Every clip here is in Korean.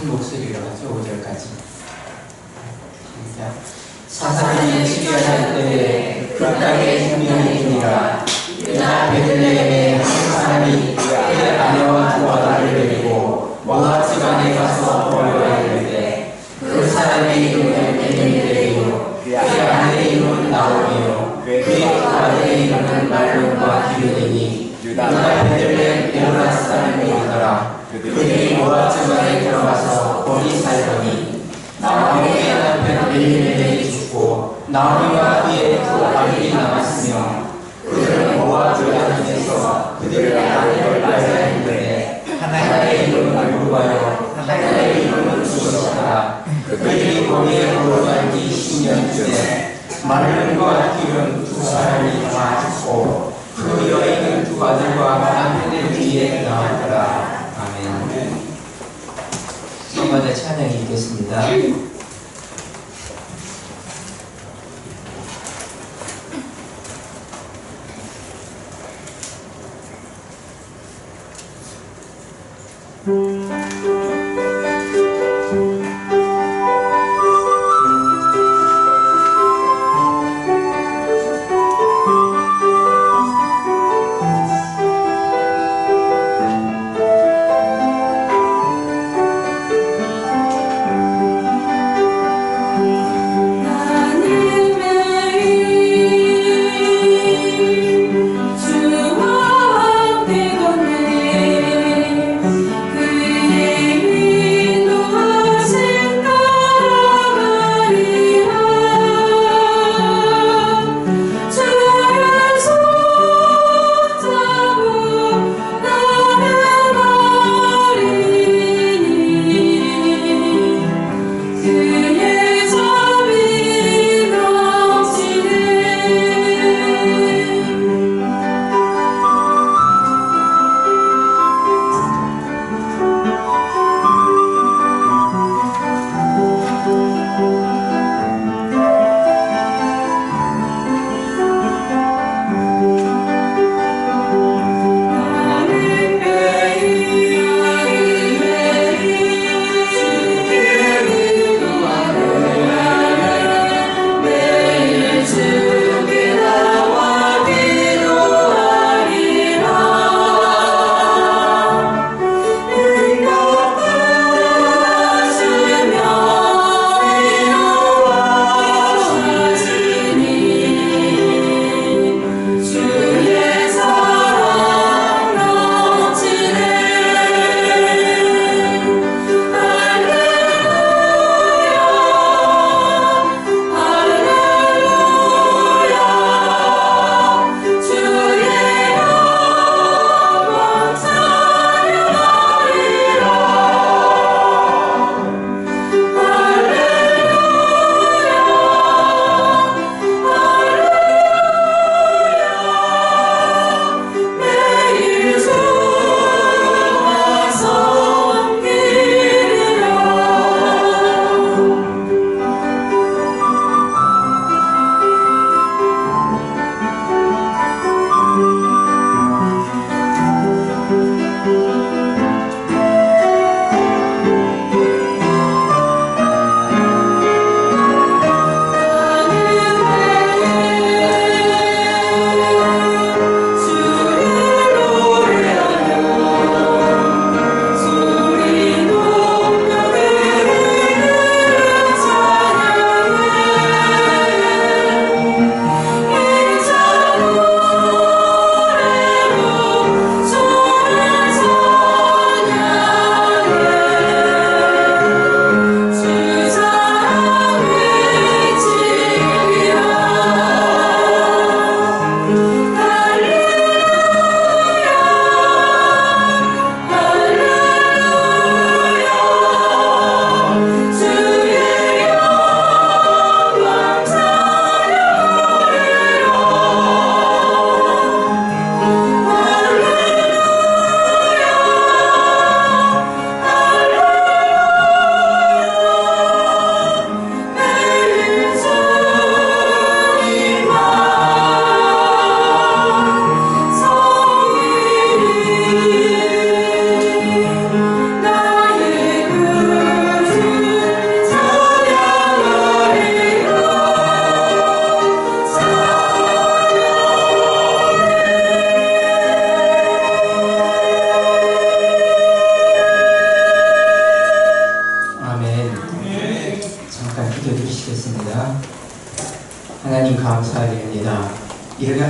큰 목소리로 하죠. 5절까지. 시작. 사사는 12월 때에 그 땅에 생명이니라. 유다 베들레헴에 한 사람이 그의 아내와 두 아들을 데리고 모압 지방에 가서 거류하여 이르되 그 사람의 이름은 베냐민이요 그의 아내의 이름은 나오미요 그의 두 아들의 이름은 말론과 기르니니 유다 베들레헴 에브라 사람이더라. 그들이 모압 지방에 들어가서 거기 살더니 나오미의 남편 엘리멜렉이 죽고 나오미와 그의 두 아들이 남았으며 그들은 모압 여자들에서 그들의 아들을 낳아야 했는데 하나의 이름은 루바요 하나의 이름은 주시라. 그들이 거기에 거주한 지 10년쯤에 말론과 기름 두 사람이 다 죽고 그 여인은 두 아들과 남편의 위에 나왔더라. 아멘. 성가대 찬양이 있겠습니다. 주와 함께 걷네 그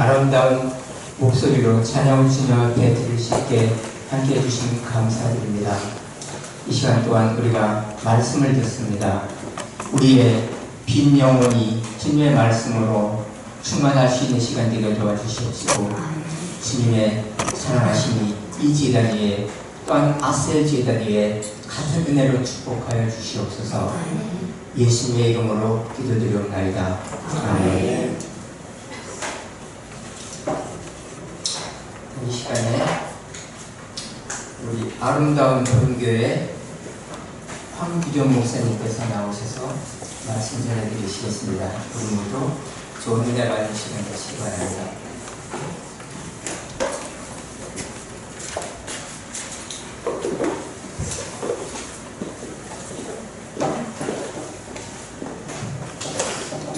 아름다운 목소리로 찬양을 주님 앞에 드릴 수 있게 함께 해주신 감사드립니다. 이 시간 동안 우리가 말씀을 듣습니다. 우리의 빈 영혼이 주님의 말씀으로 충만할 수 있는 시간 되게 도와주시옵시고, 주님의 사랑하심이 이 제단 위에 또한 아셀 제단 위에 같은 은혜로 축복하여 주시옵소서. 예수님의 이름으로 기도드리옵나이다. 아멘. 이 시간에 우리 아름다운 결혼교회 황규정 목사님께서 나오셔서 말씀 전해드리시겠습니다. 우리 모두 좋은 은혜 받는 시간 되시기 바랍니다.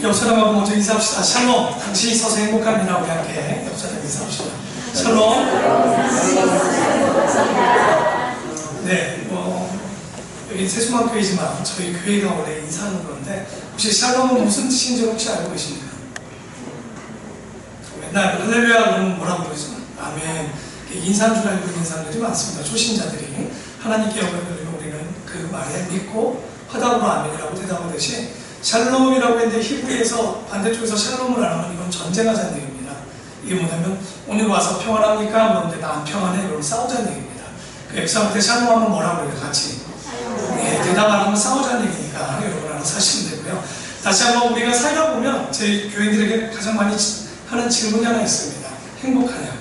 옆 사람하고 먼저 인사합시다. 샬롬. 당신이 있어서 행복합니다. 우리 함께 옆 사람 인사합시다. 샬롬. 네, 여기 세수만교회지만 저희 교회가 원래 인사하는 건데, 혹시 샬롬은 무슨 뜻인지 혹시 알고 계십니까? 맨날 할렐루야 그러면 뭐라고 그러죠? 아멘. 인사한 줄 알고 있는 사람들이 많습니다. 초신자들이. 하나님께 영광을 돌리면 우리는 그 말에 믿고 화답으로 아멘이라고 대답하듯이, 샬롬이라고 했는데 히브리에서 반대쪽에서 샬롬을 안 하면 이건 전쟁하자는 얘기입니다. 이게 뭐냐면 오늘 와서 평안합니까? 그런데 나 안 평안해? 그럼 싸우자는 얘기입니다. 그 엑사한테 샬롬하면 뭐라고 그래요? 같이 대답 안 하면 싸우자는 얘기니까 여러분 알아서 사시면 되고요. 다시 한번 우리가 살다 보면 저희 교인들에게 가장 많이 하는 질문이 하나 있습니다. 행복하냐고,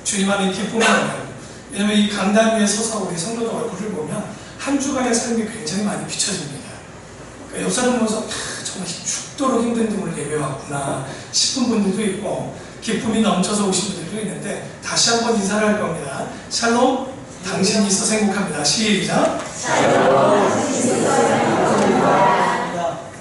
주님 안에 기쁨이 있냐고. 왜냐면 이 강단 위에 서서 우리 성도들 얼굴을 보면 한 주간의 삶이 굉장히 많이 비춰집니다. 옆 사람 보면서 정말 죽도록 힘든 등을 예배왔구나 싶은 분들도 있고, 기쁨이 넘쳐서 오신 분들도 있는데, 다시 한번 인사를 할 겁니다. 샬롬, 당신이 있어서 행복합니다. 시작.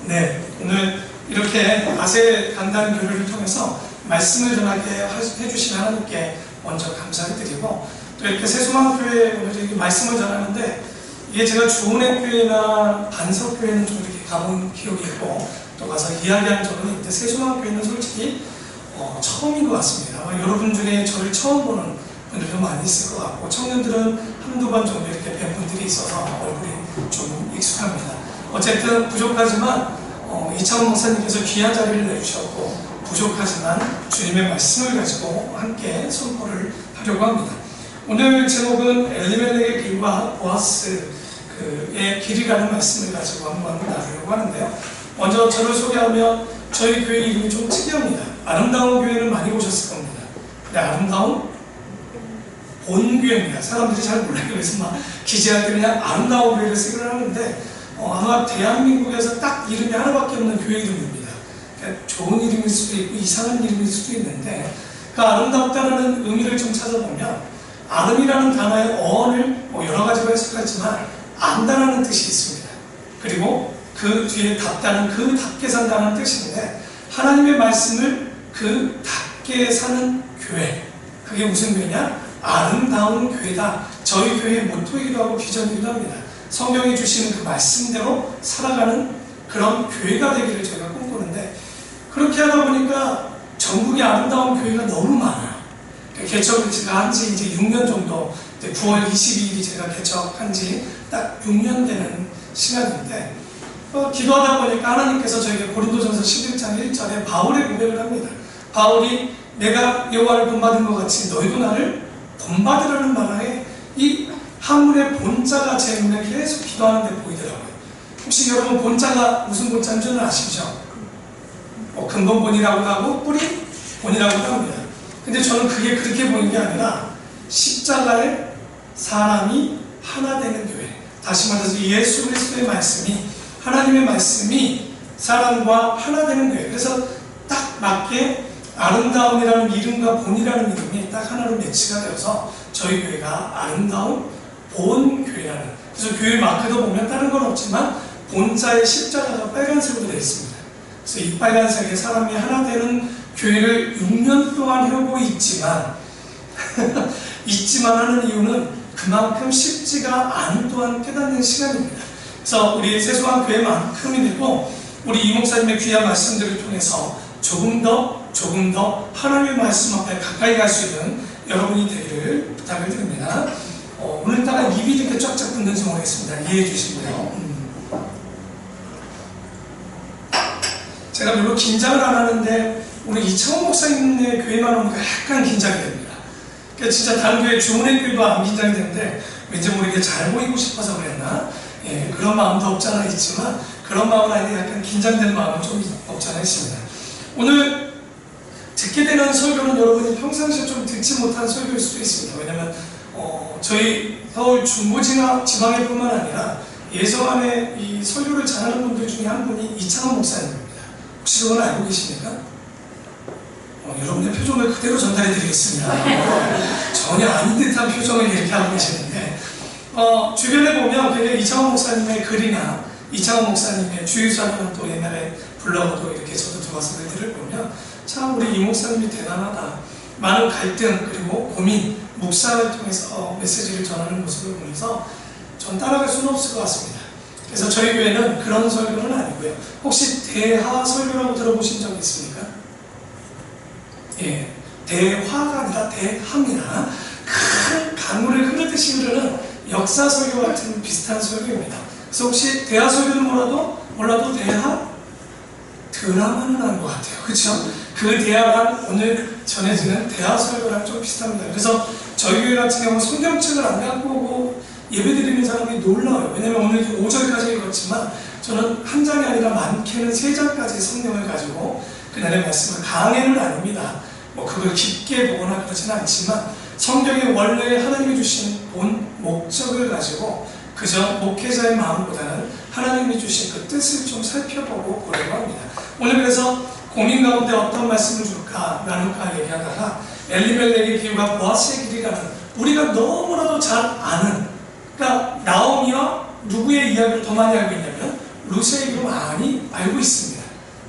네, 오늘 이렇게 아세 강단 교회를 통해서 말씀을 전하게 해주신 하나님께 먼저 감사를 드리고, 또 이렇게 세수만교회 오늘 이렇게 말씀을 전하는데, 이게 제가 주은혜교회나 반석교회는 좀 이렇게 가본 기억이 있고, 또 가서 이야기한 적은 있는데, 세수만교회는 솔직히 처음인 것 같습니다. 여러분 중에 저를 처음 보는 분들도 많이 있을 것 같고, 청년들은 한두 번 정도 이렇게 뵌 분들이 있어서 얼굴이 좀 익숙합니다. 어쨌든 부족하지만 이창훈 목사님께서 귀한 자리를 내주셨고, 부족하지만 주님의 말씀을 가지고 함께 선포를 하려고 합니다. 오늘 제목은 엘리멜렉의 길과 보아스의 길이라는 말씀을 가지고 한번 나누려고 하는데요. 먼저 저를 소개하면 저희 교회 이름이 좀 특이합니다. 아름다운 교회는 많이 보셨을 겁니다. 근데 아름다운 본교회입니다. 사람들이 잘 몰라요. 그래서 막 기재할 때 그냥 아름다운 교회를 쓰기를 하는데, 아마 대한민국에서 딱 이름이 하나밖에 없는 교회 이름입니다. 그러니까 좋은 이름일 수도 있고 이상한 이름일 수도 있는데, 그 아름답다는 의미를 좀 찾아보면, 아름이라는 단어의 어원을 여러 가지로 해석하지만 안다라는 뜻이 있습니다. 그리고 그 뒤에 답다는 그 답게 산다는 뜻인데, 하나님의 말씀을 그 답게 사는 교회, 그게 무슨 교회냐? 아름다운 교회다. 저희 교회의 모토이기도 하고 비전이기도 합니다. 성경이 주시는 그 말씀대로 살아가는 그런 교회가 되기를 저희가 꿈꾸는데, 그렇게 하다 보니까 전국에 아름다운 교회가 너무 많아요. 개척을 제가 한 지 이제 6년 정도, 9월 22일이 제가 개척한 지 딱 6년 되는 시간인데, 기도하다 보니까 하나님께서 저에게 고린도전서 11장 1절에 바울의 고백을 합니다. 바울이 내가 여호와를 본받은 것 같이 너희도 나를 본받으라는 말하에 이 한문의 본자가 제 눈에 계속 기도하는 데 보이더라고요. 혹시 여러분 본자가 무슨 본자인 줄은 아시죠? 근본본이라고도 하고 뿌리 본이라고도 합니다. 근데 저는 그게 그렇게 보이는 게 아니라 십자가에 사람이 하나 되는 교회, 다시 말해서 예수 그리스도의 말씀이, 하나님의 말씀이 사람과 하나 되는 교회. 그래서 딱 맞게 아름다움이라는 이름과 본이라는 이름이 딱 하나로 매치가 되어서 저희 교회가 아름다운 본교회라는, 그래서 교회 마크도 보면 다른 건 없지만 본자의 십자가가 빨간색으로 되어 있습니다. 그래서 이 빨간색에 사람이 하나 되는 교회를 6년 동안 해오고 있지만 하는 이유는 그만큼 쉽지가 않은 또한 깨닫는 시간입니다. 그래서 우리 세수한 교회만큼이 되고, 우리 이 목사님의 귀한 말씀들을 통해서 조금 더 조금 더 하나님의 말씀 앞에 가까이 갈 수 있는 여러분이 되기를 부탁을 드립니다. 오늘따라 입이 이렇게 쫙쫙 붙는지 모르겠습니다. 이해해 주시고요. 제가 별로 긴장을 안 하는데 우리 이창호 목사님의 교회만 오니까 약간 긴장이 됩니다. 그러니까 진짜 다른 교회 주문의 교회도 안 긴장이 되는데 왠지 모르게 잘 보이고 싶어서 그랬나? 예, 그런 마음도 없지 않아 있지만 그런 마음은 아닌데 약간 긴장되는 마음은 좀 없지 않아 있습니다. 오늘 듣게 되는 설교는 여러분이 평상시에 좀 듣지 못한 설교일 수도 있습니다. 왜냐하면 저희 서울 중부지방에 뿐만 아니라 예성안에 이 설교를 잘하는 분들 중에 한 분이 이창호 목사님입니다. 혹시 그건 알고 계십니까? 여러분의 표정을 그대로 전달해 드리겠습니다. 전혀 아닌 듯한 표정을 이렇게 하고 계시는데 주변에 보면 되게 이창호 목사님의 글이나 이창호 목사님의 주유사라는 또 옛날에 블로그도 이렇게 저도 들어와서 글들을 보면 참 우리 이 목사님이 대단하다. 많은 갈등 그리고 고민, 묵상을 통해서 메시지를 전하는 모습을 보면서 전 따라갈 수는 없을 것 같습니다. 그래서 저희 교회는 그런 설교는 아니고요. 혹시 대하 설교라고 들어보신 적 있습니까? 예, 대화가 아니라 대합니다. 큰 강물을 흐르듯이 흐르는 역사 설교 같은 비슷한 설교입니다. 그래서 혹시 대하 설교는 몰라도 대하 드라마는 한 것 같아요. 그렇죠? 그 대화가 오늘 전해지는 대화 설교랑 좀 비슷합니다. 그래서 저희 교회 같은 경우 성경책을 안 갖고 오고 예배드리는 사람이 놀라워요. 왜냐면 오늘 5절까지 읽었지만 저는 한 장이 아니라 많게는 3장까지 성경을 가지고 그날의 말씀을 강해는 아닙니다. 뭐 그걸 깊게 보거나 그러지는 않지만 성경의 원래 하나님이 주신 본 목적을 가지고 그저 목회자의 마음보다는 하나님이 주신 그 뜻을 좀 살펴보고 보려고 합니다. 오늘 그래서 고민 가운데 어떤 말씀을 줄까 나눌까 얘기하다가 엘리멜렉의 길과 보아스의 길이라는 우리가 너무나도 잘 아는, 그러니까 나오미와 누구의 이야기를 더 많이 알고 있냐면 루스의 이름을 많이 알고 있습니다.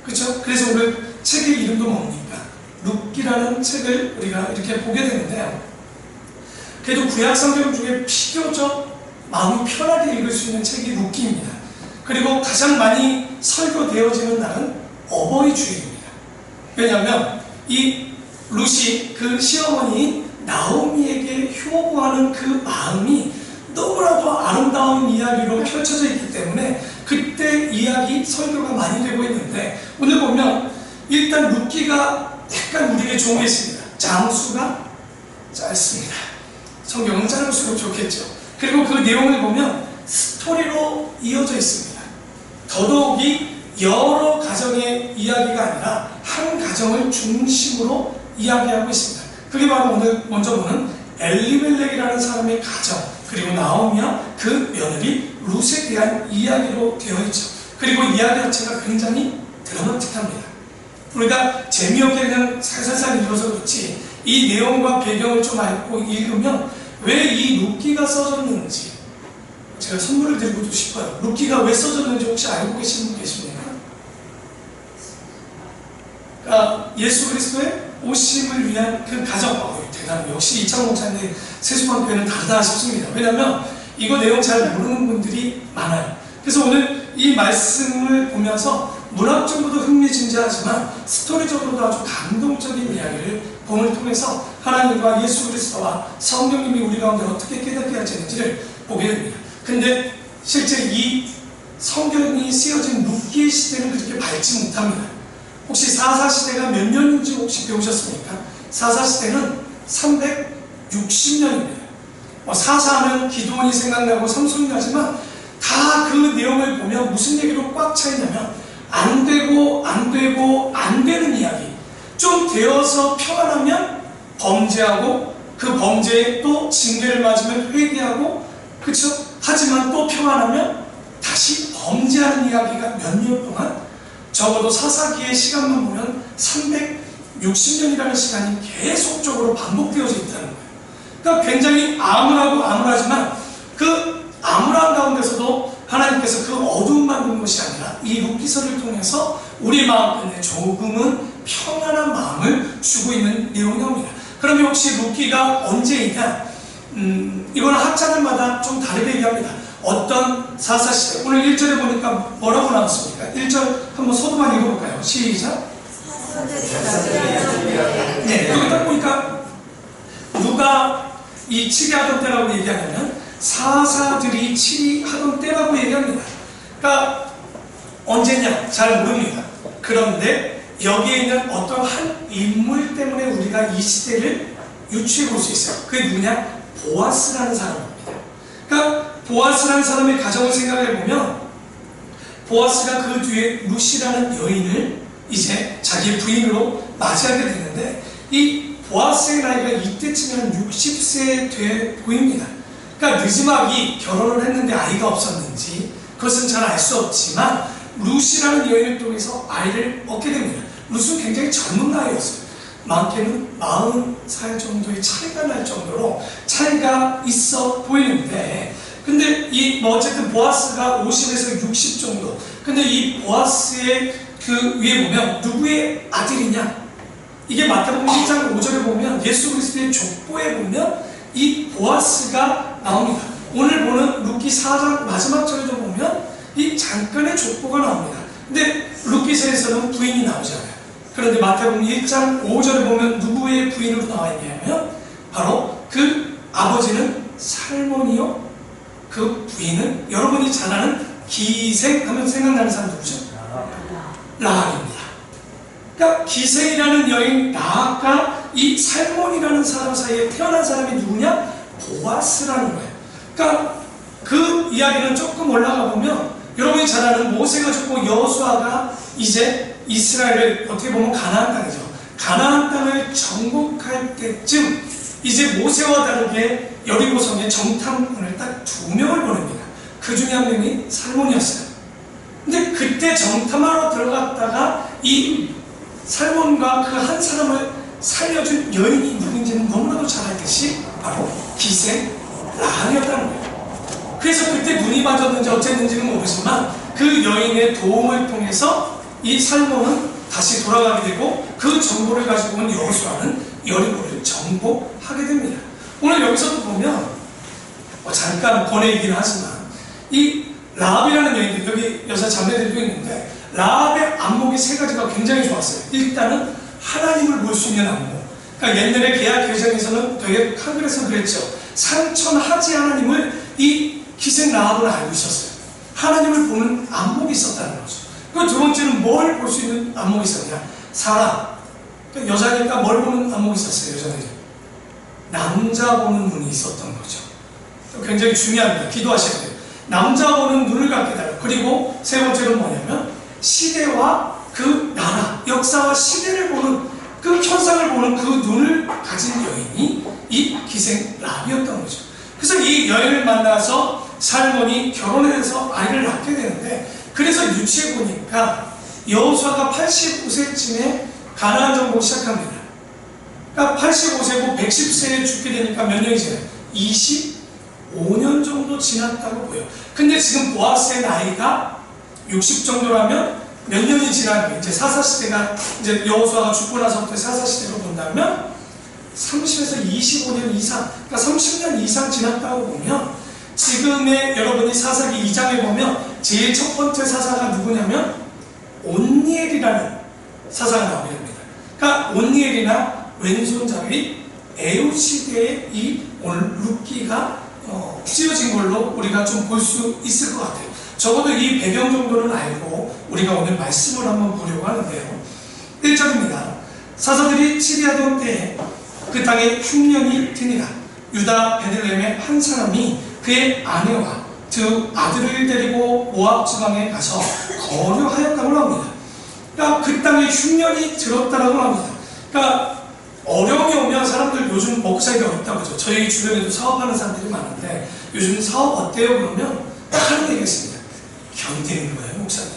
그렇죠? 그래서 오늘 책의 이름도 뭡니까? 룻기라는 책을 우리가 이렇게 보게 되는데요. 그래도 구약 성경 중에 비교적 마음이 편하게 읽을 수 있는 책이 룻기입니다. 그리고 가장 많이 설교되어지는 날은 어버이 주일입니다. 왜냐하면 이 룻이 그 시어머니 나오미에게 효구하는 그 마음이 너무나도 아름다운 이야기로 펼쳐져 있기 때문에 그때 이야기 설교가 많이 되고 있는데 오늘 보면 일단 룻기가 약간 우리에게 좋은 게 있습니다. 장수가 짧습니다. 성경은 짧을수록 좋겠죠. 그리고 그 내용을 보면 스토리로 이어져 있습니다. 더더욱이 여러 가정의 이야기가 아니라 한 가정을 중심으로 이야기하고 있습니다. 그게 바로 오늘 먼저 보는 엘리멜렉이라는 사람의 가정, 그리고 나오미와 그 며느리 룻에 대한 이야기로 되어 있죠. 그리고 이야기 자체가 굉장히 드라마틱합니다. 우리가 재미없게 그냥 살살살 읽어서 그렇지 이 내용과 배경을 좀 알고 읽으면 왜 이 룻기가 써졌는지 제가 선물을 드리고 싶어요. 룻기가 왜 써졌는지 혹시 알고 계시는 분 계십니까? 그러니까 예수 그리스도의 오심을 위한 그 가정, 대단해요. 역시 이창호 목사님 세수방 교회는 다르다 싶습니다. 왜냐하면 이거 내용 잘 모르는 분들이 많아요. 그래서 오늘 이 말씀을 보면서 문학적으로도 흥미진진하지만 스토리적으로도 아주 감동적인 이야기를 본을 통해서 하나님과 예수 그리스도와 성령님이 우리 가운데 어떻게 깨닫게 하시는지를 보게 됩니다. 근데 실제 이 성경이 쓰여진 룻기의 시대는 그렇게 밝지 못합니다. 혹시 사사시대가 몇 년인지 혹시 배우셨습니까? 사사시대는 360년입니다. 사사하면 기드온이 생각나고 삼손이 나지만 다 그 내용을 보면 무슨 얘기로 꽉 차 있냐면 안 되고 안 되고 안 되는 이야기. 좀 되어서 평안하면 범죄하고 그 범죄에 또 징계를 맞으면 회개하고 그쵸? 하지만 또 평안하면 다시 범죄하는 이야기가 몇 년 동안 적어도 사사기의 시간만 보면 360년이라는 시간이 계속적으로 반복되어져 있다는 거예요. 그러니까 굉장히 암울하고 암울하지만 그 암울한 가운데서도 하나님께서 그 어두움만 둔 것이 아니라 이 룻기서를 통해서 우리 마음에 조금은 평안한 마음을 주고 있는 내용이 나옵니다. 그러면 혹시 룻기가 언제이냐? 이거는 학자들마다 좀 다르게 얘기합니다. 어떤 사사시대, 오늘 1절에 보니까 뭐라고 나왔습니까? 1절 한번 소도만 읽어볼까요? 시작! 네, 여기 딱 보니까 누가 이 치리하던 때라고 얘기하냐면 사사들이 치리하던 때라고 얘기합니다. 그러니까 언제냐 잘 모릅니다. 그런데 여기에 있는 어떤 한 인물 때문에 우리가 이 시대를 유추해 볼 수 있어요. 그게 누구냐? 보아스라는 사람입니다. 그러니까 보아스라는 사람의 가정을 생각해 보면 보아스가 그 뒤에 루시라는 여인을 이제 자기의 부인으로 맞이하게 되는데 이 보아스의 나이가 이때쯤에 한 60세 돼 보입니다. 그러니까 느지막이 결혼을 했는데 아이가 없었는지 그것은 잘 알 수 없지만 루시라는 여인을 통해서 아이를 얻게 됩니다. 루시는 굉장히 젊은 나이였어요. 많게는 40살 정도의 차이가 날 정도로 차이가 있어 보이는데 근데 이 어쨌든 보아스가 50에서 60 정도. 근데 이 보아스의 그 위에 보면 누구의 아들이냐? 이게 마태복음 1장 5절에 보면 예수 그리스도의 족보에 보면 이 보아스가 나옵니다. 오늘 보는 루키 4장 마지막 절에도 보면 이 잠깐의 족보가 나옵니다. 근데 루키서에서는 부인이 나오지 않아요. 그런데 마태복음 1장 5절에 보면 누구의 부인으로 나와 있냐면 바로 그 아버지는 살몬이요. 그 부인은 여러분이 잘 아는 기생하면 생각나는 사람 누구죠? 라합입니다. 그러니까 기생이라는 여인 라합과 이 살몬이라는 사람 사이에 태어난 사람이 누구냐? 보아스라는 거예요. 그러니까 그 이야기는 조금 올라가 보면 여러분이 잘 아는 모세가 죽고 여호수아가 이제 이스라엘을 어떻게 보면 가나안 땅이죠. 가나안 땅을 정복할 때쯤 이제 모세와 다르게 여리고성에 정탐꾼을 딱 2명을 보냅니다. 그 중에 한 명이 살몬이었어요. 근데 그때 정탐하러 들어갔다가 이 살몬과 그 한 사람을 살려준 여인이 누군지는 너무나도 잘 알듯이 바로 기생 라합이었다는 거예요. 그래서 그때 눈이 맞았는지 어쨌는지는 모르지만 그 여인의 도움을 통해서 이 살몬은 다시 돌아가게 되고 그 정보를 가지고 온 여호수아는 여리고를 정복하게 됩니다. 오늘 여기서도 보면 잠깐 권해이긴 하지만 이 라합이라는 여인들 여기 여자 자매들도 있는데 라합의 안목이 3가지가 굉장히 좋았어요. 일단은 하나님을 볼 수 있는 안목. 그러니까 옛날에 계약 개정에서는 되게 한글에서 그랬죠. 상천하지 하나님을 이 기생 라합은 알고 있었어요. 하나님을 보는 안목이 있었다는 거죠. 그 두 번째는 뭘 볼 수 있는 안목이 있었냐? 사람. 그러니까 여자니까 뭘 보는 안목이 있었어요. 여자들이 남자 보는 눈이 있었던 거죠. 굉장히 중요합니다. 기도하셔야 돼요. 남자 보는 눈을 갖게 되고 그리고 세 번째는 뭐냐면 시대와 그 나라, 역사와 시대를 보는 그 현상을 보는 그 눈을 가진 여인이 이 기생 라합이었던 거죠. 그래서 이 여인을 만나서 살몬이 결혼해서 아이를 낳게 되는데 그래서 유치해 보니까 여호수아가 85세쯤에 가나안 정복 시작합니다. 그러니까 85세고 110세에 죽게 되니까 몇 년이 지나요? 25년 정도 지났다고 보여요. 근데 지금 보아스의 나이가 60 정도라면 몇 년이 지나면 이제 사사시대가 이제 여호수아가 죽고 나서부터 사사시대로 본다면 30에서 25년 이상, 그러니까 30년 이상 지났다고 보면 지금의 여러분이 사사기 2장에 보면 제일 첫 번째 사사가 누구냐면 온니엘이라는 사사가 나오게 됩니다. 그러니까 온니엘이나 왼손잡이 에웃 시대의 이 오늘 루키가 씌워진 걸로 우리가 좀 볼 수 있을 것 같아요. 적어도 이 배경 정도는 알고 우리가 오늘 말씀을 한번 보려고 하는데요. 1절입니다. 사사들이 치리하던 때에 그 땅에 흉년이 드니라. 유다 베들레헴의 한 사람이 그의 아내와 두 아들을 데리고 모압 지방에 가서 거류하였다고 합니다. 그러니까 그 땅에 흉년이 들었다라고 합니다. 그러니까 어려움이 오면 사람들 요즘 먹고 살기가 어렵다고 하죠. 저희 주변에도 사업하는 사람들이 많은데 요즘 사업 어때요? 그러면 딱 하는 얘기가 있습니다. 견디는 거예요, 목사님.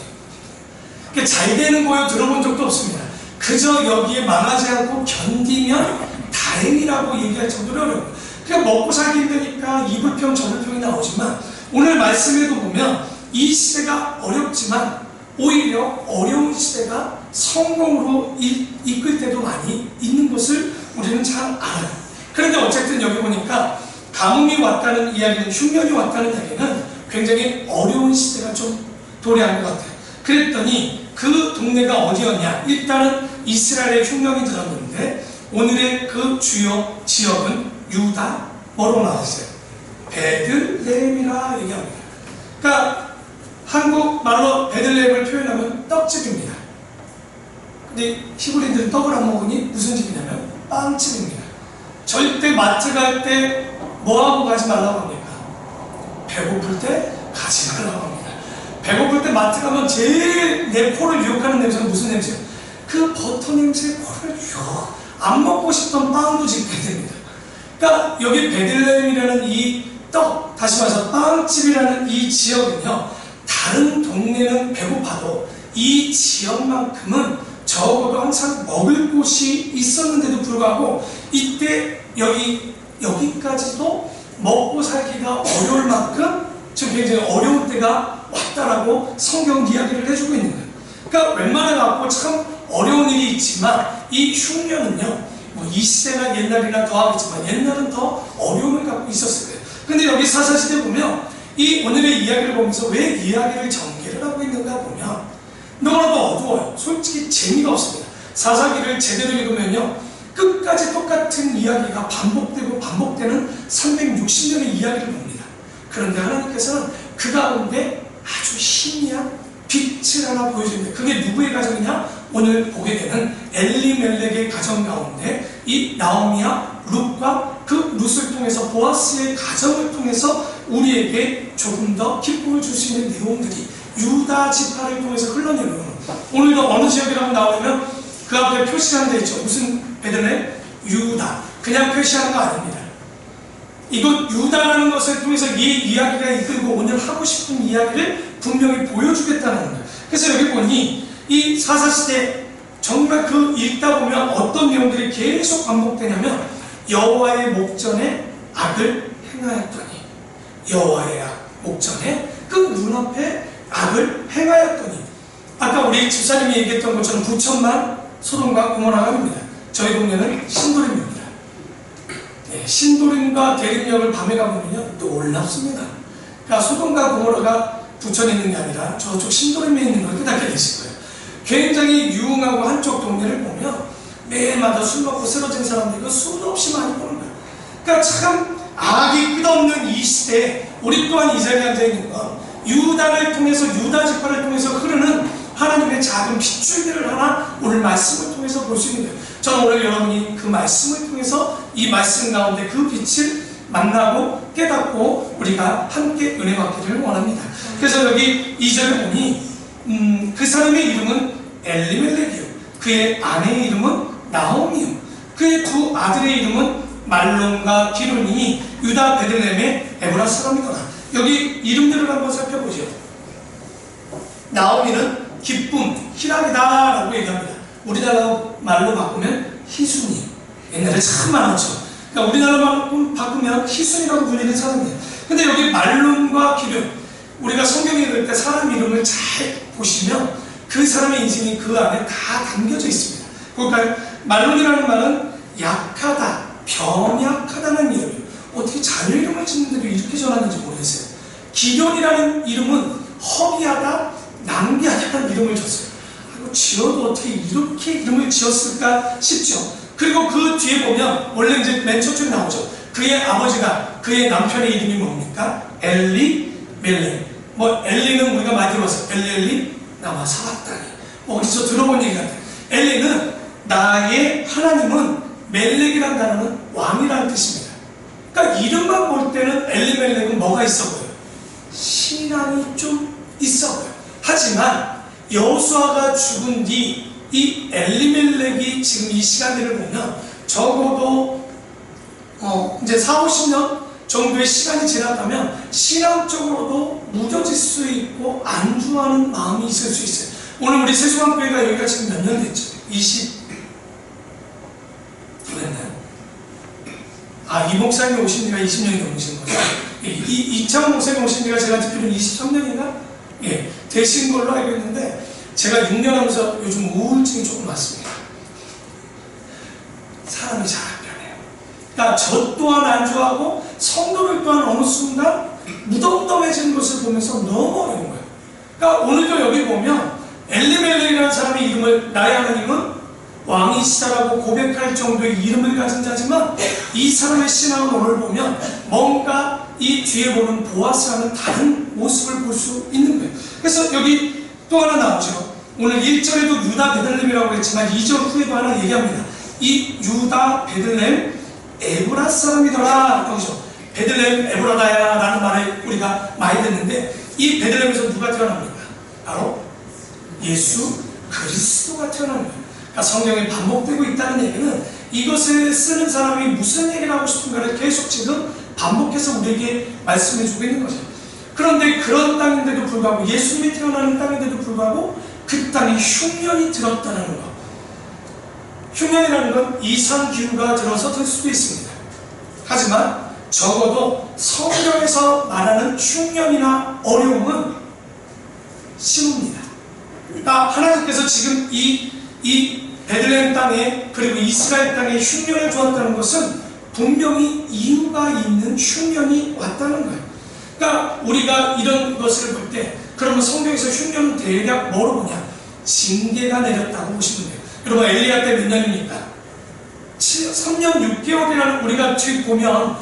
그러니까 잘 되는 거요 들어본 적도 없습니다. 그저 여기에 망하지 않고 견디면 다행이라고 얘기할 정도로 어려워요. 그냥 먹고 살기 힘드니까 이불평 저불평이 나오지만 오늘 말씀에도 보면 이 시대가 어렵지만 오히려 어려운 시대가 성공으로 이끌 때도 많이 있는 것을 우리는 잘 알아요. 그런데 어쨌든 여기 보니까 가뭄이 왔다는 이야기는 흉년이 왔다는 이야기는 굉장히 어려운 시대가 좀 도래한 것 같아요. 그랬더니 그 동네가 어디였냐? 일단은 이스라엘의 흉령이 들었는데 오늘의 그 주요 지역은 유다, 뭐로 나왔어요? 베들레헴이라 얘기합니다. 그러니까 한국말로 베들레헴을 표현하면 떡집입니다. 근데 히브리인들은 떡을 안 먹으니 무슨 집이냐면 빵집입니다. 절대 마트 갈 때 뭐하고 가지 말라고 합니까? 배고플 때 가지 말라고 합니다. 배고플 때 마트 가면 제일 내 코를 유혹하는 냄새는 무슨 냄새예요? 그 버터 냄새 코를 유혹. 안 먹고 싶던 빵도 짓게 됩니다. 그러니까 여기 베들레헴이라는 이 떡, 다시 말해서 빵집이라는 이 지역은요, 다른 동네는 배고파도 이 지역만큼은 적어도 항상 먹을 곳이 있었는데도 불구하고 이때 여기까지도 먹고 살기가 어려울 만큼 지금 굉장히 어려운 때가 왔다라고 성경 이야기를 해주고 있는 거예요. 그러니까 웬만해 갖고 참 어려운 일이 있지만 이 흉년은요, 뭐 이 시대나 옛날이나 더하겠지만 옛날은 더 어려움을 갖고 있었을 거예요. 근데 여기 사사시대 보면 이 오늘의 이야기를 보면서 왜 이야기를 전개를 하고 있는가 보면 너무나도 어두워요. 솔직히 재미가 없습니다. 사사기를 제대로 읽으면요, 끝까지 똑같은 이야기가 반복되고 반복되는 360년의 이야기를 봅니다. 그런데 하나님께서는 그 가운데 아주 희미한 빛을 하나 보여줍니다. 그게 누구의 가정이냐? 오늘 보게 되는 엘리멜렉의 가정 가운데 이 나오미와 룻과 그 룻을 통해서 보아스의 가정을 통해서 우리에게 조금 더 기쁨을 줄 수 있는 내용들이 유다 지파를 통해서 흘러내려오는, 오늘도 어느 지역이라고 나오면 그 앞에 표시하는 데 있죠. 무슨 베들레헴? 유다. 그냥 표시하는 거 아닙니다. 이곳 유다라는 것을 통해서 이 이야기가 이끌고 오늘 하고 싶은 이야기를 분명히 보여주겠다는 거예요. 그래서 여기 보니 이 사사시대 정말 그 읽다 보면 어떤 내용들이 계속 반복되냐면 여호와의 목전에 악을 행하였더니, 여호와의 목전에 그 눈앞에 악을 행하였더니, 아까 우리 집사님이 얘기했던 것처럼 부천만 소돔과 고모라가 아닙니다. 저희 동네는 신도림입니다. 네, 신도림과 대림역을 밤에 가보면요 놀랍습니다. 그러니까 소돔과 고모라가 부천에 있는 게 아니라 저쪽 신도림에 있는 걸 깨닫게 되실 거예요. 굉장히 유흥하고 한쪽 동네를 보면 매일마다 술 먹고 쓰러진 사람들이 수도 없이 많이 보는 거예요. 그러니까 참 악이 끝없는 이 시대에 우리 또한 이 자리에 앉아있는 건 유다를 통해서, 유다 지파를 통해서 흐르는 하나님의 작은 핏줄들을 하나 오늘 말씀을 통해서 볼 수 있는 거예요. 저는 오늘 여러분이 그 말씀을 통해서 이 말씀 가운데 그 빛을 만나고 깨닫고 우리가 함께 은혜 받기를 원합니다. 그래서 여기 2절에 보니 그 사람의 이름은 엘리멜렉이요, 그의 아내의 이름은 나오미요, 그의 두 아들의 이름은 말론과 기론이니 유다 베들레헴의 에브라 사람이더라. 여기 이름들을 한번 살펴보죠. 나오미는 기쁨, 희락이다 라고 얘기합니다. 우리나라 말로 바꾸면 희순이, 옛날에 참 많았죠. 그러니까 우리나라 말로 바꾸면 희순이라고 불리는 사람이에요. 근데 여기 말론과 기론, 우리가 성경 읽을 때 사람 이름을 잘 보시면 그 사람의 인생이 그 안에 다 담겨져 있습니다. 그러니까 말론이라는 말은 약하다, 병약하다는 이름이에요. 어떻게 자녀 이름을 짓는 데도 이렇게 전하는지 모르겠어요. 기련이라는 이름은 허비하다, 낭비하다는 이름을 줬어요. 아이고, 지어도 어떻게 이렇게 이름을 지었을까 싶죠. 그리고 그 뒤에 보면 원래 이제 맨 첫 줄에 나오죠. 그의 아버지가, 그의 남편의 이름이 뭡니까? 엘리멜렉. 뭐 엘리는 우리가 많이 들어봤어요. 엘리 나와 사왔다니. 어디서 들어본 얘기 같아요. 엘리는 나의 하나님은, 멜렉이라는 단어는 왕이라는 뜻입니다. 그러니까 이름만 볼 때는 엘리멜렉은 뭐가 있어 보여요? 신앙이 좀 있어 보여요. 하지만 여호수아가 죽은 뒤 이 엘리멜렉이 지금 이 시간들을 보면 적어도 이제 40-50년 정도의 시간이 지났다면 신앙적으로도 무뎌질 수 있고 안주하는 마음이 있을 수 있어요. 오늘 우리 세수강교회가 여기가 지금 몇 년 됐죠? 20 됐나요? 이 목사님이 오신 지가 20년이 넘으신 거죠. 이창호 목사님이 오신 지가 제가 듣기로는 23년인가? 예, 되신 걸로 알고 있는데 제가 6년 하면서 요즘 우울증이 조금 왔습니다. 사람이 잘 안 변해요. 그러니까 저 또한 안주하고 성도를 또한 어느 순간 무덤덤해지는 것을 보면서 너무 어려운 거예요. 그러니까 오늘도 여기 보면 엘리멜렉이라는 사람의 이름을, 나의 하나님은 왕이시다라고 고백할 정도의 이름을 가진 자지만 이 사람의 신앙을 오늘 보면 뭔가 이 뒤에 보는 보아스라는 다른 모습을 볼 수 있는 거예요. 그래서 여기 또 하나 나오죠. 오늘 1절에도 유다 베들레헴이라고 했지만 2절 후에도 하나 얘기합니다. 이 유다 베들레헴 에브라 사람이더라. 거기서 베들레헴 에브라다야 라는 말을 우리가 많이 듣는데 이 베들레헴에서 누가 태어납니까? 바로 예수 그리스도가 태어나는 거예요. 그러니까 성경에 반복되고 있다는 얘기는 이것을 쓰는 사람이 무슨 얘기를 하고 싶은가를 계속 지금 반복해서 우리에게 말씀해주고 있는 거죠. 그런데 그런 땅인데도 불구하고 예수님이 태어나는 땅인데도 불구하고 그 땅에 흉년이 들었다는 것. 흉년이라는 건 이상기후가 들어서 들 수도 있습니다. 하지만 적어도 성경에서 말하는 흉년이나 어려움은 심입니다. 그러니까 하나님께서 지금 이 베들레헴 땅에 그리고 이스라엘 땅에 흉년을 주었다는 것은 분명히 이유가 있는 흉년이 왔다는 거예요. 그러니까 우리가 이런 것을 볼 때 그러면 성경에서 흉년은 대략 뭐로 보냐? 징계가 내렸다고 보시면 돼요. 여러분 엘리야 때 몇 년입니까? 3년 6개월이라는 우리가 뒤 보면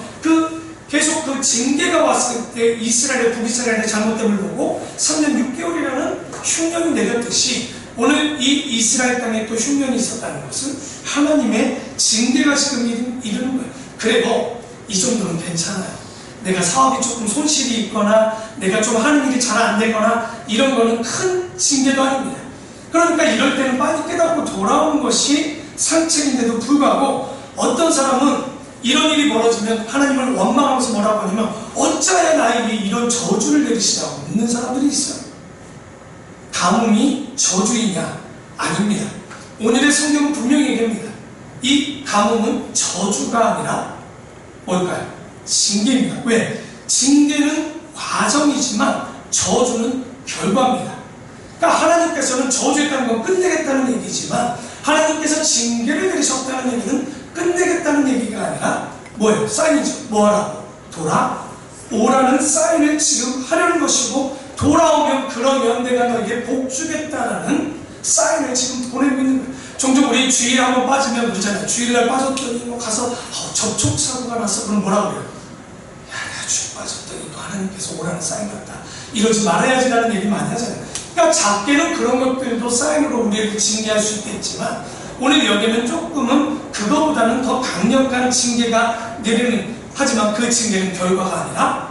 계속 그 징계가 왔을 때 이스라엘의 북이스라엘의 잘못됨을 보고 3년 6개월이라는 흉년이 내렸듯이 오늘 이 이스라엘 땅에 또 흉년이 있었다는 것은 하나님의 징계가 지금 이르는 거예요. 그래도 이 정도는 괜찮아요. 내가 사업이 조금 손실이 있거나 내가 좀 하는 일이 잘 안 되거나 이런 거는 큰 징계도 아닙니다. 그러니까 이럴 때는 빨리 깨닫고 돌아오는 것이 상책인데도 불구하고 어떤 사람은 이런 일이 벌어지면 하나님을 원망하면서 뭐라고 하냐면 어찌하여 나에게 이런 저주를 내리시라고 묻는 사람들이 있어요. 가뭄이 저주이냐? 아닙니다. 오늘의 성경은 분명히 얘기합니다. 이 가뭄은 저주가 아니라 뭘까요? 징계입니다. 왜? 징계는 과정이지만 저주는 결과입니다. 그러니까 하나님께서는 저주했다는 건 끝내겠다는 얘기지만 하나님께서 징계를 내리셨다는 얘기는 끝내겠다는 얘기가 아니라 뭐예요? 사인이죠. 뭐하라고? 돌아오라는 사인을 지금 하려는 것이고 접촉하면 그러면 내가 너에게 복 주겠다라는 사인을 지금 보내고 있는 거예요. 종종 우리 주일에 한번 빠지면 그러잖아요. 주일날 빠졌더니 뭐 가서 접촉사고가 났어. 그럼 뭐라고 그래요? 야, 내가 주일 빠졌더니 또 하나님께서 오라는 사인 같다. 이러지 말아야지라는 얘기 많이 하잖아요. 그러니까 작게는 그런 것들도 사인으로 우리에게 징계할 수 있겠지만 오늘 여기는 조금은 그거보다는 더 강력한 징계가 내리는, 하지만 그 징계는 결과가 아니라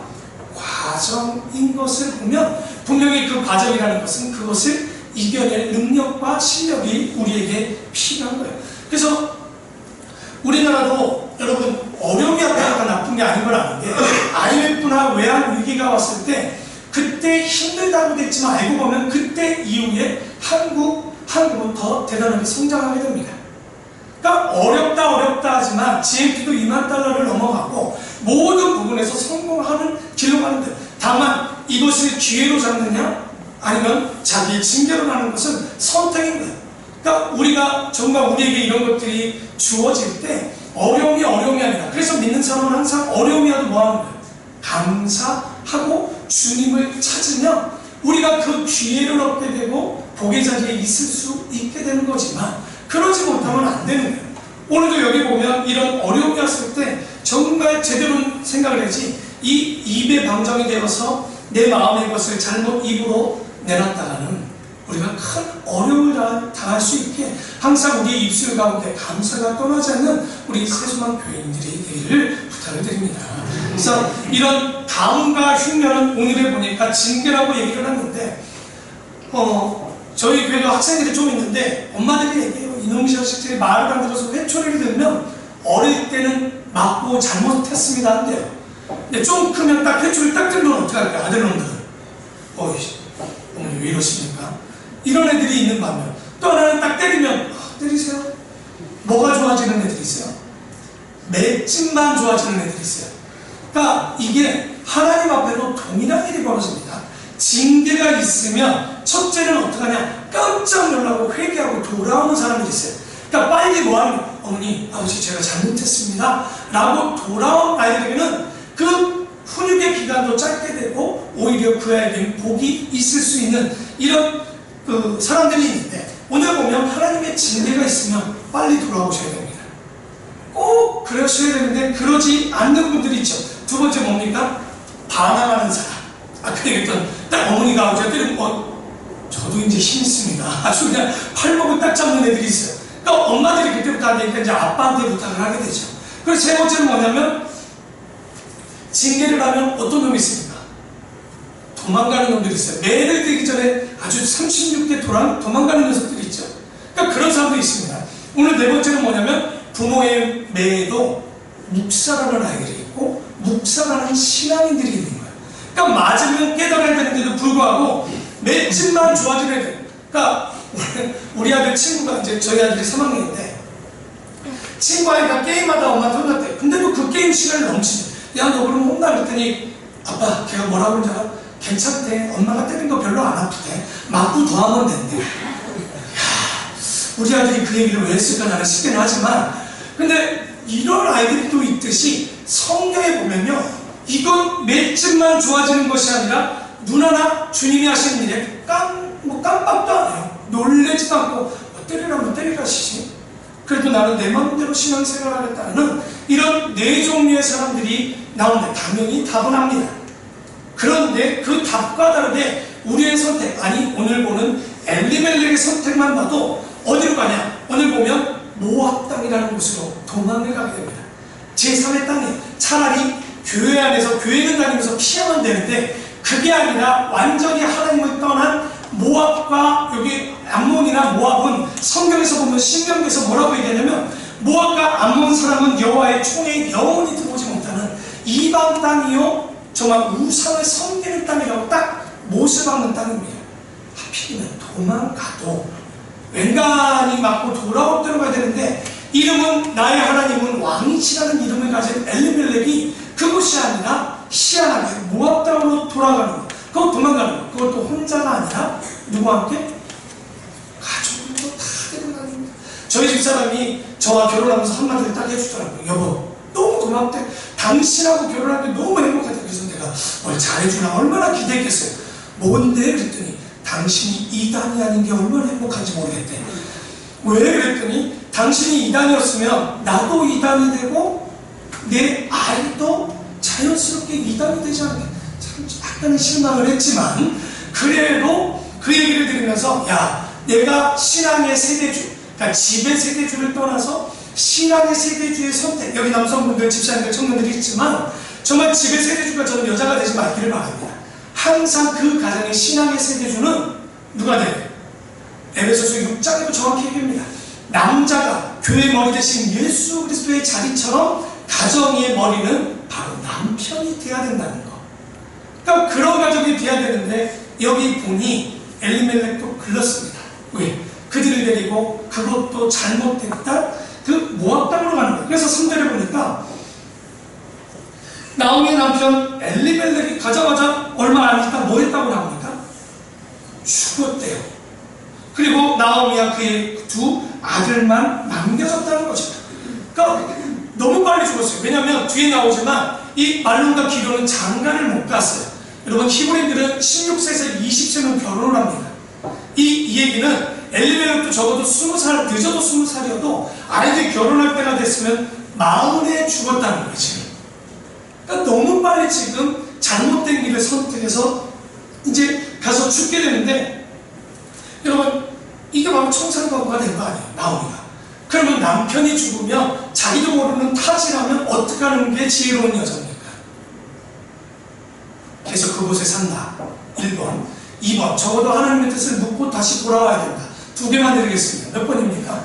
과정인 것을 보면 분명히 그 과정이라는 것은 그것을 이겨낼 능력과 실력이 우리에게 필요한 거예요. 그래서 우리나라도 여러분 어려움이 왔다가 나쁜 게 아닌 걸 아는 게 IMF나 외환 위기가 왔을 때 그때 힘들다고 됐지만 알고 보면 그때 이후에 한국은 더 대단하게 성장하게 됩니다. 그러니까 어렵다 하지만 GNP도 2만 달러를 넘어가고 모든 부분에서 성공하는 길로 가는데 다만 이것을 기회로 잡느냐 아니면 자기의 징계로 가는 것은 선택인 거예요. 그러니까 우리가 정말 우리에게 이런 것들이 주어질 때 어려움이 아니라, 그래서 믿는 사람은 항상 어려움이 와도 뭐 하는 거예요? 감사하고 주님을 찾으면 우리가 그 기회를 얻게 되고 복의 자리에 있을 수 있게 되는 거지만 그러지 못하면 안 되는 거예요. 오늘도 여기 보면 이런 어려움이 왔을 때 정말 제대로 생각을 해야지 이 입의 방정이 되어서 내 마음의 것을 잘못 입으로 내놨다가는 우리가 큰 어려움을 당할 수 있게 항상 우리의 입술 가운데 감사가 떠나지 않는 우리 세수만 교인들이 되기를 부탁을 드립니다. 그래서 이런 다음과 흉년은 오늘에 보니까 징계라고 얘기를 하는데 저희 교회도 학생들이 좀 있는데 엄마들이 얘기해요. 이놈의 자식들이 말을 안 들어서 회초리를 들면 어릴 때는 맞고 잘못했습니다 한대요. 근데 좀 크면 딱 회초리 딱 들면 어떡할까요? 아들놈들은 어머니 왜 이러십니까? 이런 애들이 있는 반면 또 하나는 딱 때리면 때리세요. 뭐가 좋아지는 애들이 있어요? 맷집만 좋아지는 애들이 있어요. 그러니까 이게 하나님 앞에도 동일한 일이 벌어집니다. 징계가 있으면 첫째는 어떡하냐? 깜짝 놀라고 회개하고 돌아오는 사람들이 있어요. 그러니까 빨리 뭐하냐? 어머니, 아버지 제가 잘못했습니다 라고 돌아온 아이들에게는 그 훈육의 기간도 짧게 되고 오히려 그 아이에게는 복이 있을 수 있는 이런 사람들이 있는데 오늘 보면 하나님의 징계가 있으면 빨리 돌아오셔야 됩니다. 꼭 그러셔야 되는데 그러지 않는 분들이 있죠. 두 번째 뭡니까? 반항하는 사람. 아까 얘기했던 딱 어머니가 어쨌든 저도 이제 힘있습니다. 아주 그냥 팔목을 딱 잡는 애들이 있어요. 그러니까 엄마들이 그때부터 하니까 이제 아빠한테 부탁을 하게 되죠. 그래서 세 번째는 뭐냐면 징계를 하면 어떤 놈이 있습니까? 도망가는 놈들이 있어요. 매를 들기 전에 아주 36대 도망가는 녀석들이 있죠. 그러니까 그런 사람도 있습니다. 오늘 네 번째는 뭐냐면 부모의 매에도 묵살하는 아이들이 있고 묵살하는 신앙인들이 있는 거예요. 그러니까 맞으면 깨달아야 되는데도 불구하고 맷집만 좋아지는 애들. 그러니까 우리 아들 친구가 이제 저희 아들이 3학년인데 친구 아이가 게임하다 엄마한테 혼났대. 근데도 그 게임 시간을 넘치네. 야 너 그러면 혼나 그랬더니 아빠 걔가 뭐라고 그러는지 알아? 괜찮대. 엄마가 때린 거 별로 안 아프대. 맞고 더 하면 된대. 우리 아들이 그 얘기를 왜 했을까 나는 싶긴 하지만 근데 이런 아이들이 또 있듯이 성경에 보면요 이건 맷집만 좋아지는 것이 아니라 눈 하나 주님이 하시는 일에 깜빡도 안 해요. 놀래지도 않고 때리라면 때리라시지. 그래도 나는 내 마음대로 신앙생활을 하겠다는 이런 네 종류의 사람들이 나오는데 당연히 답은 합니다. 그런데 그 답과 다르게 우리의 선택, 아니 오늘 보는 엘리멜렉의 선택만 봐도 어디로 가냐? 오늘 보면 모압 땅이라는 곳으로 도망을 가게 됩니다. 제3의 땅에 차라리 교회 안에서 교회는 다니면서 피하면 되는데 그게 아니라 완전히 하나님을 떠난 모압과 여기 암몬이나 모압은 성경에서 보면 신명기에서 뭐라고 얘기하냐면 모압과 암몬 사람은 여호와의 총에 영원히 들어오지 못하는 이방 땅이요 정말 우상을 섬기는 땅이라고 딱 못을 박는 땅입니다. 하필이면 도망가도 웬간히 맞고 돌아올 때로 가야 되는데 이름은 나의 하나님은 왕이시라는 이름을 가진 엘리멜렉이 그곳이 아니라 희한하게 모압 땅으로 돌아가는 것, 그것 도망가는 것, 그것도 혼자가 아니라 누구와 함께? 가족들도 다 데려가는 겁니다. 저희 집사람이 저와 결혼하면서 한마디를 딱 해주더라고요. 여보 너무 고맙대. 당신하고 결혼할 때 너무 행복하다. 그래서 내가 뭘 잘해주나 얼마나 기대했겠어요. 뭔데? 그랬더니 당신이 이단이 아닌 게 얼마나 행복한지 모르겠대. 왜? 그랬더니 당신이 이단이었으면 나도 이단이 되고 내 아이도 자연스럽게 이단이 되지 않게 참 약간의 실망을 했지만 그래도 그 얘기를 들으면서 야 내가 신앙의 세대주 그러니까 집의 세대주를 떠나서 신앙의 세대주의 선택 여기 남성분들 집사님들 청년들이 있지만 정말 집의 세대주가 저는 여자가 되지 말기를 바랍니다. 항상 그 가정의 신앙의 세대주는 누가 돼요? 에베소서 6장에도 정확히 얘기합니다. 남자가 교회 머리 대신 예수 그리스도의 자리처럼 가정의 머리는 바로 남편이 돼야 된다는 거. 그러니까 그런 가정이 돼야 되는데 여기 보니 엘리멜렉도 글렀습니다. 왜? 그들을 데리고 그것도 잘못됐다 그 모압 땅으로 가는 거예요. 그래서 3절에 보니까 나오미의 남편 엘리멜렉이 가자마자 얼마 안 있다 뭐 했다고 나옵니까? 죽었대요. 그리고 나오미와 그의 두 아들만 남겨졌다는 것입니다. 그러니까 너무 빨리 죽었어요. 왜냐하면 뒤에 나오지만 이 말론과 기도는 장가를 못 갔어요. 여러분 히브리인들은 16세에서 20세면 결혼을 합니다. 이 얘기는 엘리멜렉도 적어도 20살 늦어도 20살이어도 아이들이 결혼할 때가 됐으면 40에 죽었다는 거지. 그러니까 너무 빨리 지금 잘못된 길을 선택해서 이제 가서 죽게 되는데 여러분 이게 바로 청산가구가 된 거 아니에요. 나오미가. 그러면 남편이 죽으면 자기도 모르는 타지라면 어떻게 하는 게 지혜로운 여자입니까? 계속 그곳에 산다. 1번 2번 적어도 하나님의 뜻을 묻고 다시 돌아와야 된다. 2개만 드리겠습니다. 몇 번입니까?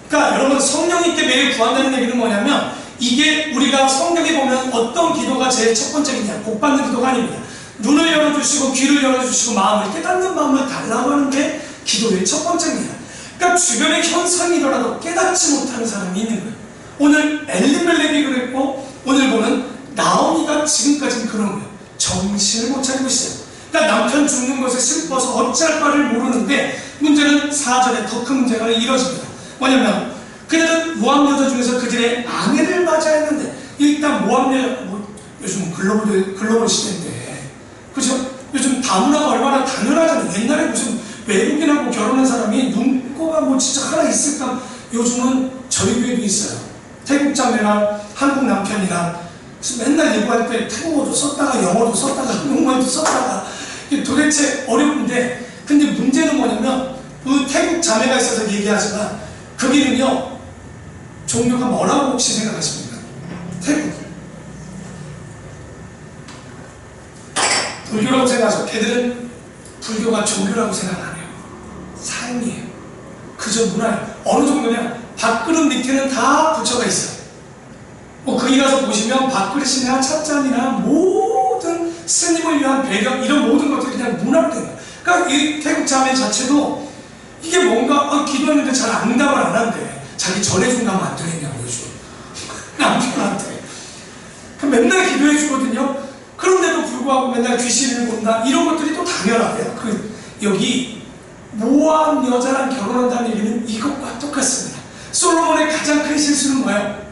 그러니까 여러분 성령님께 매일 구한다는 얘기는 뭐냐면 이게 우리가 성경에 보면 어떤 기도가 제일 첫 번째이냐 복 받는 기도가 아닙니다. 눈을 열어주시고 귀를 열어주시고 마음을 깨닫는 마음을 달라고 하는 게 기도의 첫 번째입니다. 그러니까 주변에 현상이 일어나도 깨닫지 못하는 사람이 있는 거예요. 오늘 엘리멜렉이 그랬고 오늘 보는 나오미가 지금까지는 그런 거예요. 정신을 못 차리고 있어요. 그러니까 남편 죽는 것에 슬퍼서 어찌할 바를 모르는데 문제는 4절에 더 큰 문제가 이뤄집니다. 뭐냐면 그들은 모압 여자 중에서 그들의 아내를 맞이했는데 일단 모압 여자 요즘 글로벌 시대인데 그죠? 요즘 다문화가 얼마나 당연하잖아요. 옛날에 무슨 외국인하고 결혼한 사람이 눈꼬가 자매가 뭐 진짜 하나 있을까? 요즘은 저희 교회도 있어요. 태국 자매랑 한국 남편이랑 그래서 맨날 예고할 때 태국어도 썼다가 영어도 썼다가 한국말도 썼다가 도대체 어려운데, 근데 문제는 뭐냐면 그 태국 자매가 있어서 얘기하지만 거기는요 종교가 뭐라고 혹시 생각하십니까? 태국 불교라고 생각하죠. 걔들은 불교가 종교라고 생각 안 해요. 삶이에요. 그저 문화예요. 어느 정도냐, 밥그릇 밑에는 다 부처가 있어요. 뭐 거기 가서 보시면 밥그릇이나 찻잔이나 모든 스님을 위한 배경, 이런 모든 것들이 그냥 문화로 된 거예요. 그러니까 이 태국 자매 자체도 이게 뭔가 기도했는데 잘 응답을 안 한대. 자기 전해준 가면 안 되겠냐고 요즘 남편한테 맨날 기도해 주거든요. 그런데도 불구하고 맨날 귀신을 본다, 이런 것들이 또 당연하대요. 여기 모압 여자랑 결혼한다는 얘기는 이것과 똑같습니다. 솔로몬의 가장 큰 실수는 뭐예요?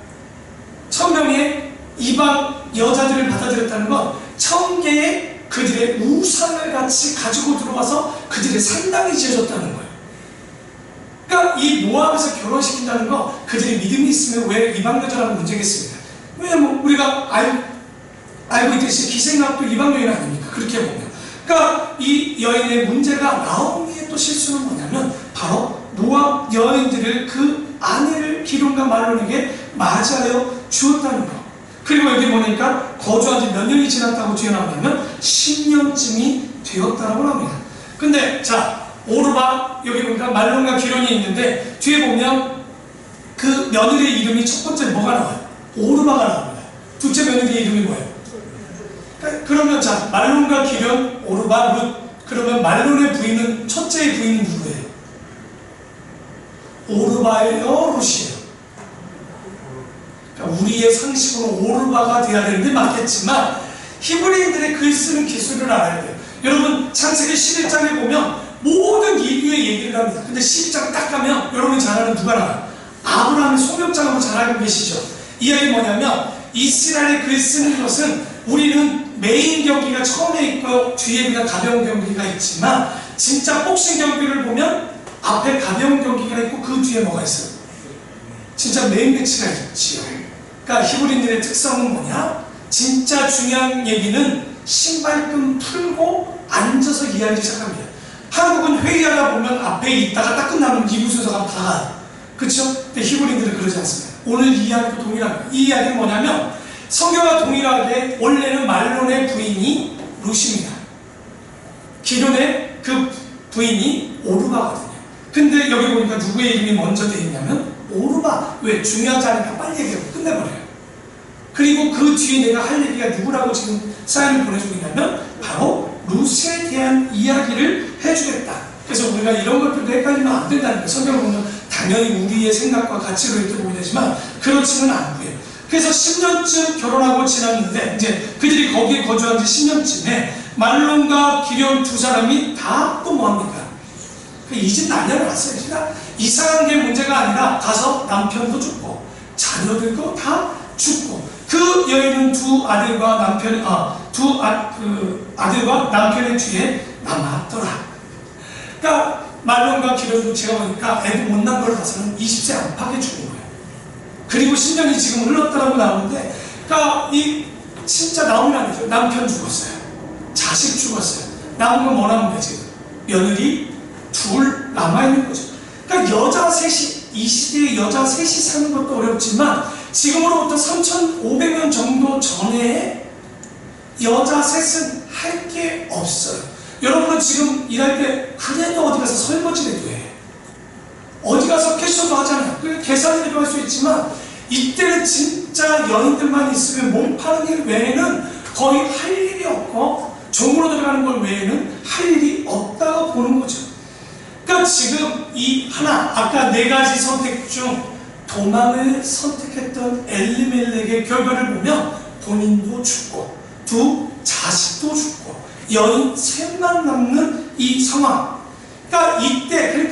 1000명의 이방 여자들을 받아들였다는 건 1000개의 그들의 우상을 같이 가지고 들어와서 그들의 상당히 지어졌다는 거예요. 그러니까 이 모압에서 결혼시킨다는 건 그들의 믿음이 있으면 왜 이방 여자라는 문제겠습니까? 왜냐면 우리가 알고 있듯이 기생학도 이방 여인 아닙니까? 그렇게 보면. 그러니까 이 여인의 문제가, 나오미의 또 실수는 뭐냐면 바로 모압 여인들을 그 아내를 기름과 말론에게 맞이하여 주었다는 거. 그리고 여기 보니까 거주한 지 몇 년이 지났다고 뒤에 나오냐면 10년쯤이 되었다고 합니다. 근데 자, 오르바, 여기 보니까 말론과 기론이 있는데 뒤에 보면 그 며느리의 이름이 첫 번째 뭐가 나와요? 오르바가 나옵니다. 둘째 며느리의 이름이 뭐예요? 그러면 자, 말론과 기련, 오르바, 룻. 그러면 말론의 부인은, 첫째의 부인은 누구예요? 오르바예요, 룻이에요? 그러니까 우리의 상식으로 오르바가 돼야 되는데 맞겠지만 히브리인들의 글 쓰는 기술을 알아야 돼요. 여러분 창세기 11장에 보면 모든 인류의 얘기를 합니다. 근데 12장 딱 가면 여러분이 잘 아는 누가 나와요? 아브라함의 소명장으로 잘 알고 계시죠? 이야기 뭐냐면 이스라엘의 글 쓰는 것은, 우리는 메인 경기가 처음에 있고 뒤에 그냥 가벼운 경기가 있지만 진짜 복싱 경기를 보면 앞에 가벼운 경기가 있고 그 뒤에 뭐가 있어요? 진짜 메인 매치가 있지요. 그러니까 히브리인들의 특성은 뭐냐? 진짜 중요한 얘기는 신발끈 풀고 앉아서 이야기를 시작합니다. 한국은 회의하다 보면 앞에 있다가 딱 끝나면 이부 순서가 다 가요. 그렇죠? 근데 히브리인들은 그러지 않습니다. 오늘 이 이야기도 동일합니다. 이 이야기는 뭐냐면 성경과 동일하게 원래는 말론의 부인이 룻입니다. 기론의 그 부인이 오르바거든요. 근데 여기 보니까 누구의 이름이 먼저 되어 있냐면 오르바. 왜? 중요하지 않으니까 빨리 얘기하고 끝내버려요. 그리고 그 뒤에 내가 할 얘기가 누구라고 지금 사연을 보내주고 있냐면 바로 룻에 대한 이야기를 해주겠다. 그래서 우리가 이런 것들도 헷갈리면 안 된다는 거예요. 성경을 보면 당연히 우리의 생각과 가치로 이렇게 보게 되지만 그렇지는 않고요. 그래서 10년쯤 결혼하고 지났는데 이제 그들이 거기에 거주한 지 10년쯤에 말론과 기련 두 사람이 다 또 뭐합니까? 이 집 난리가 났어요. 그러니까 이상한 게 문제가 아니라 가서 남편도 죽고 자녀들도 다 죽고 그 여인은 두 아들과 남편의 뒤에 남았더라. 그러니까 말론과 기련도 제가 보니까 애도 못난 걸 봐서는 20세 안팎에 죽은 거예요. 그리고 10년이 지금 흘렀다라고 나오는데, 그러니까 이 진짜 나오면 안 되죠. 남편 죽었어요. 자식 죽었어요. 남은 건 뭐 남은 거지? 며느리 둘 남아있는 거죠. 그러니까 여자 셋이, 이 시대에 여자 셋이 사는 것도 어렵지만 지금으로부터 3,500년 정도 전에 여자 셋은 할 게 없어요. 여러분은 지금 일할 때 그래도 어디 가서 설거지라도 해. 어디 가서 캐셔도 하잖아요. 계산이라도 할 수 있지만 이때는 진짜 여인들만 있으면 몸 파는 일 외에는 거의 할 일이 없고 종으로 들어가는 것 외에는 할 일이 없다고 보는 거죠. 그러니까 지금 이 하나, 아까 4가지 선택 중 도망을 선택했던 엘리멜렉의 결과를 보면 본인도 죽고 두 자식도 죽고 여인 셋만 남는 이 상황. 그러니까 이때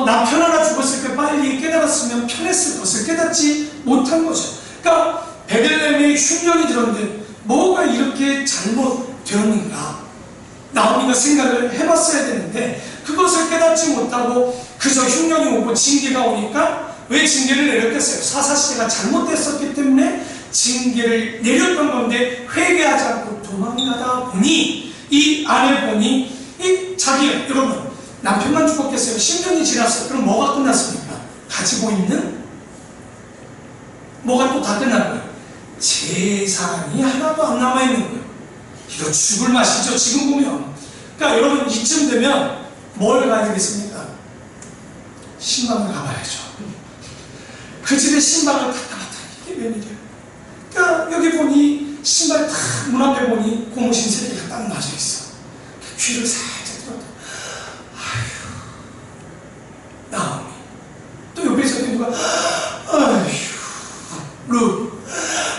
남편 하나 죽었을 때 빨리 깨달았으면 편했을 것을 깨닫지 못한 거죠. 그러니까 베들레헴에 흉년이 들었는데 뭐가 이렇게 잘못되었는가? 나오미가 생각을 해봤어야 되는데 그것을 깨닫지 못하고 그저 흉년이 오고 징계가 오니까 왜 징계를 내렸겠어요? 사사시대가 잘못됐었기 때문에 징계를 내렸던 건데 회개하지 않고 도망가다 보니 이 아내분이 여러분 남편만 죽었겠어요? 10년이 지났어요. 그럼 뭐가 끝났습니까? 가지고 있는 뭐가 또 다 끝난 거예요? 재산이 하나도 안 남아있는 거예요. 이거 죽을 맛이죠 지금 보면. 그러니까 여러분 이쯤 되면 뭘 가야 되겠습니까? 신방을 가봐야죠. 그 집에 신방을 갔다 갔다 이게 웬일이에요? 그러니까 여기 보니 신발 딱 문 앞에 보니 고무신 세 개가 딱 맞아 있어. 귀를 살짝 들었다. 아휴, 나오미. 또 옆에서 누가 아휴, 루,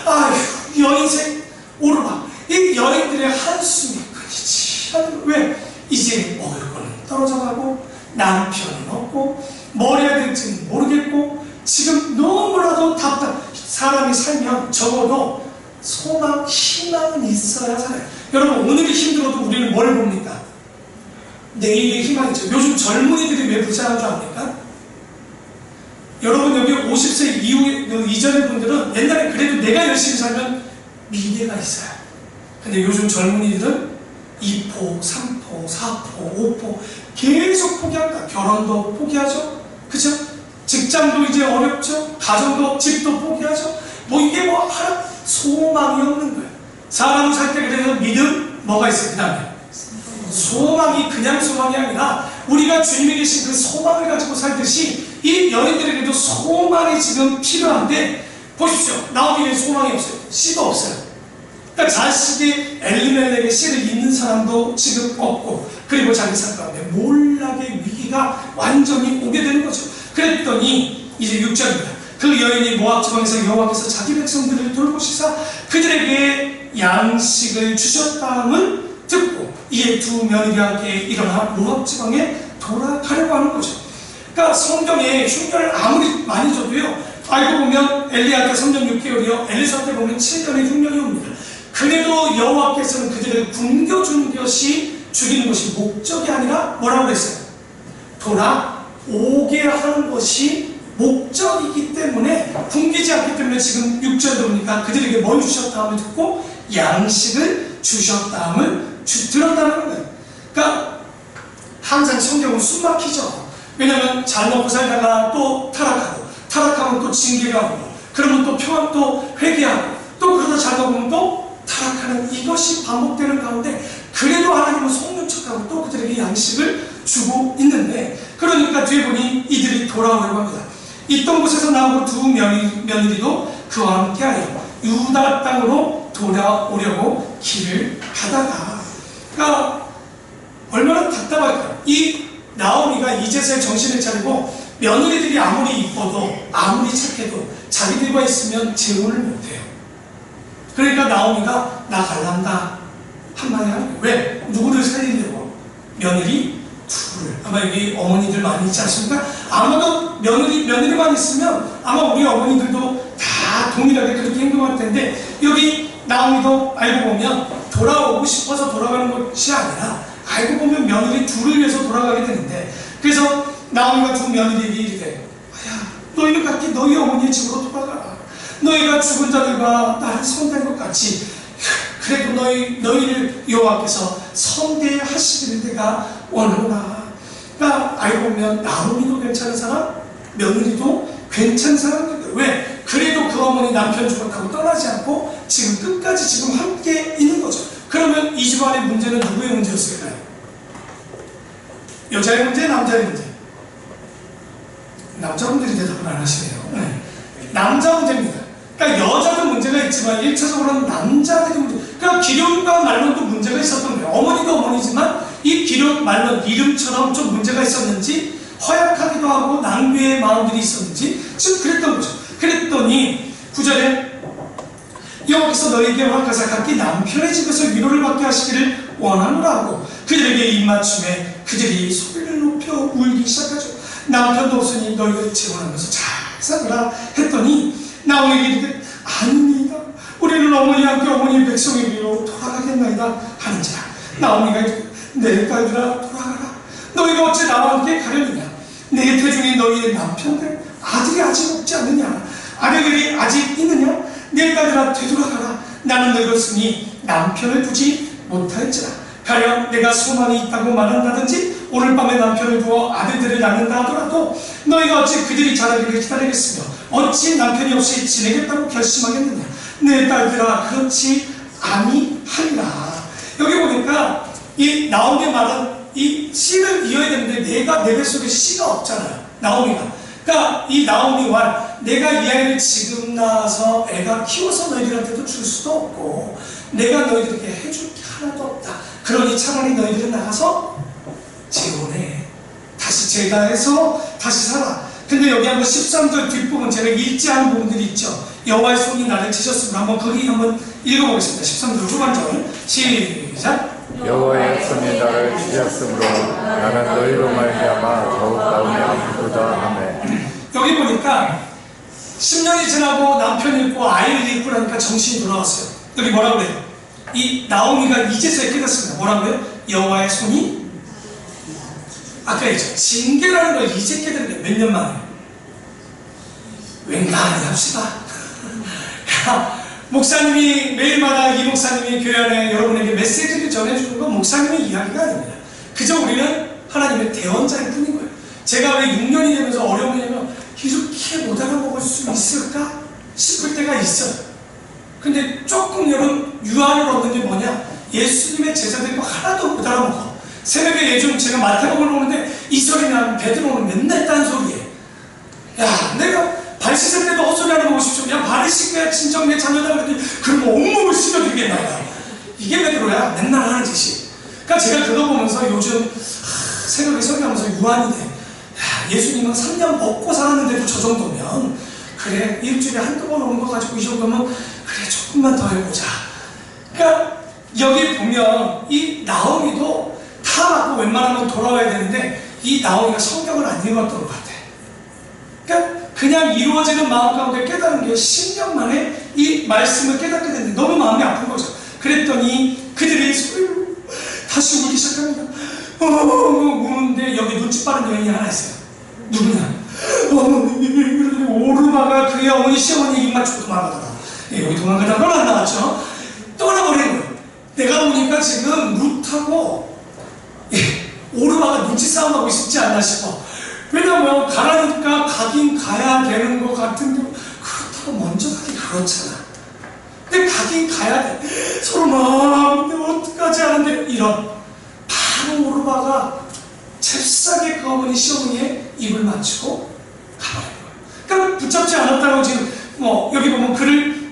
아휴, 여인생 오르막. 이 여인들의 한숨이 끊이지 않는. 왜? 이제 먹을 거는 떨어져가고 남편은 없고 뭘 해야 될지는 모르겠고 지금 너무나도 답답. 사람이 살면 적어도 소망, 희망은 있어야 살아요. 여러분 오늘이 힘들어도 우리는 뭘 봅니까? 내일의 희망이죠. 요즘 젊은이들이 왜 불쌍한 줄 압니까? 여러분 여기 50세 이전의 분들은 옛날에 그래도 내가 열심히 살면 미래가 있어요. 근데 요즘 젊은이들은 2포, 3포, 4포, 5포 계속 포기한다. 결혼도 포기하죠. 그죠? 직장도 이제 어렵죠. 가정도, 집도 포기하죠. 뭐 이게 뭐 하나 소망이 없는 거예요. 사람을 살 때 그래서 믿음 뭐가 있어요? 그 다음에 소망이 그냥 소망이 아니라 우리가 주님이 계신 그 소망을 가지고 살듯이 이 여인들에게도 소망이 지금 필요한데 보십시오. 나오기에 소망이 없어요. 씨도 없어요. 그러니까 자식이 엘리멜렉의 씨를 잇는 사람도 지금 없고 그리고 자기 삶 가운데 몰락의 위기가 완전히 오게 되는 거죠. 그랬더니 이제 6절입니다. 그 여인이 모압 지방에서 여호와께서 자기 백성들을 돌보시사 그들에게 양식을 주셨다함을 듣고 이에 두 며느리와 함께 일어나 모압 지방에 돌아가려고 하는 거죠. 그러니까 성경에 흉년을 아무리 많이 줘도요, 알고 보면 엘리야 때 3년 6개월이요 엘리사 때 보면 7년의 흉년이 옵니다. 그래도 여호와께서는 그들을 굶겨준 것이 죽이는 것이 목적이 아니라 뭐라고 그랬어요? 돌아오게 하는 것이 목적이기 때문에 굶기지 않기 때문에 지금 6절에 보니까 그들에게 뭘 주셨다함을 듣고 양식을 주셨다함을 들었다는 거예요. 그러니까 항상 성경은 숨막히죠. 왜냐하면 잘 먹고 살다가 또 타락하면 또 징계가 오고 그러면 또 평안 또 회개하고 또 그러다 잘 먹으면 또 타락하는 이것이 반복되는 가운데 그래도 하나님은 속는 척하고 또 그들에게 양식을 주고 있는데 그러니까 뒤에 보니 이들이 돌아오려고 합니다. 있던 곳에서 나오고 두 며느리도 그와 함께하여 유다 땅으로 돌아오려고 길을 가다가 그러니까 얼마나 답답할까요? 이 나오미가 이제서야 정신을 차리고 며느리들이 아무리 이뻐도 아무리 착해도 자기들과 있으면 재혼을 못해요. 그러니까 나오미가 나 갈란다 한마디 하는 거예요. 왜? 누구를 살리려고? 며느리 둘을. 아마 여기 어머니들 많이 있지 않습니까? 아마도 며느리만 있으면 아마 우리 어머니들도 다 동일하게 그렇게 행동할 텐데 여기 나오미도 알고 보면 돌아오고 싶어서 돌아가는 것이 아니라 알고 보면 며느리 둘을 위해서 돌아가게 되는데 그래서 나오미가 두 며느리에게 이르되 야 너희는 각기 너희 어머니의 집으로 돌아가라. 너희가 죽은 자들과 나를 성대한 것 같이 그래도 너희를 여호와께서 성대하시기를 내가 원하노라. 그러니까 알고 보면 나오미도 괜찮은 사람, 며느리도 괜찮은 사람인데 왜? 그래도 그 어머니 남편 죽었다고 떠나지 않고 지금 끝까지 지금 함께 있는 거죠. 그러면 이 집안의 문제는 누구의 문제였을까요? 여자의 문제, 남자의 문제? 남자분들이 대답을 안 하시네요. 네. 남자 문제입니다. 그러니까 여자도 문제가 있지만 1차적으로는 남자들이 문제. 그러니까 기련과 말론도 문제가 있었던 거예요. 어머니도 어머니지만 이 기련, 말론 이름처럼 좀 문제가 있었는지 허약하기도 하고 낭비의 마음들이 있었는지 지금 그랬던 거죠. 그랬더니 9절에 여호와께서 너희에게 허락하사 각기 남편의 집에서 위로를 받게 하시기를 원하노라 하고 그들에게 입맞춤에 그들이 소리를 높여 울기 시작하죠. 남편도 없으니 너희가 재혼하면서 잘 살아라 했더니 나오미에게 이르되 아니니이다. 우리는 어머니와 함께 어머니의 백성의 위로 돌아가겠나이다 하는지라. 나오미가 이르되 내 딸들아 돌아가라. 너희가 어찌 나와 함께 가려느냐. 내 태중에 너희의 남편들 아들이 아직 없지 않느냐? 아들들이 아직 있느냐? 내 딸들아 되돌아가라. 나는 늙었으니 남편을 두지 못할지라. 가령 내가 소망이 있다고 말한다든지 오늘 밤에 남편을 두어 아들들을 낳는다 하더라도 너희가 어찌 그들이 자라기를 기다리겠으며 어찌 남편이 없이 지내겠다고 결심하겠느냐? 내 딸들아 그렇지 아니하리라. 여기 보니까 이 나오미 말은 이 씨를 이어야 되는데 내가 내 뱃속에 씨가 없잖아요. 나오미가. 그러니까 이 나오미와 내가 이 아이를 지금 낳아서 애가 키워서 너희들한테도 줄 수도 없고 내가 너희들에게 해줄 게 하나도 없다. 그러니 차라리 너희들은 나가서 재혼해. 다시 제가해서 다시 살아. 근데 여기 한번 13절 뒷부분 제가 읽지 않은 부분들이 있죠. 여호와의 손이 나를 치셨으므로 한번 거기 한번 읽어보겠습니다. 13절 후반절 시작. 여호와의 손이 나를 치셨으므로 나는 너희로 말미암아 더욱 나오며 기쁘다 하매. 여기 보니까 10년이 지나고 남편이 있고 아이를 잃고 나니까 정신이 돌아왔어요. 여기 뭐라고 그래요? 이 나오미가 이제서야 깨닫습니다. 뭐라고요? 여호와의 손이 아까 했죠. 징계라는 걸 이제 깨닫는 거예요. 몇 년 만에. 웬간히 합시다. 목사님이 매일마다 이 목사님이 교회 안에 여러분에게 메시지를 전해주는 건 목사님의 이야기가 아닙니다. 그저 우리는 하나님의 대언자일 뿐인 거예요. 제가 왜 6년이 되면서 어려우냐면 이렇게 못 알아먹을 수 있을까 싶을 때가 있어요. 근데 조금 여러분 유아를 얻는 게 뭐냐? 예수님의 제자들이 하나도 못 알아먹어. 새벽에 예전 제가 마태복음을 보는데 이 소리 나면 베드로는 맨날 딴소리해. 야, 내가 발 씻을 때도 헛소리 하는 거 보십시오. 야, 발을 씻겨야 진정 내 자녀다 그랬더니 그러면 온몸을 씻겨드리겠나 봐. 이게 베드로야. 맨날 하는 짓이. 그러니까 제가 그거 보면서 요즘 새벽에 설교하면서 유한이 돼. 야, 예수님은 3년 먹고 살았는데도 저 정도면 그래 일주일에 한두 번 오는 거 가지고 이 정도면 그래 조금만 더 해보자. 그러니까 여기 보면 이 나오미도 다 맞고 웬만하면 돌아와야 되는데 이 나오미가 성경을 안 읽었던 것 같아. 그러니까 그냥 이루어지는 마음 가운데 깨달은 게 10년 만에 이 말씀을 깨닫게 됐는데 너무 마음이 아픈 거죠. 그랬더니 그들이 소리로 다시 울기 시작합니다. 우는데 여기 눈치 빠른 여인이 하나 있어요. 누구냐? 오르마가 그의 어머니 시어머니 입만 쭉 도망가더라. 여기 도망가다 건 안 나왔죠. 떠나버린 거예요. 내가 보니까 지금 룻하고 오르마가 눈치 싸움하고 있지 않나 싶어. 왜냐면 가라니까 가긴 가야 되는 것 같은데 그렇다고 먼저 가기 그렇잖아. 근데 가긴 가야 돼. 서로 막 근데 어떡하지 하는데 이런 바로 오르마가 잽싸게 그 어머니 시어머니의 입을 맞추고 가버린 거예요. 그러니까 붙잡지 않았다고 지금 뭐 여기 보면 글을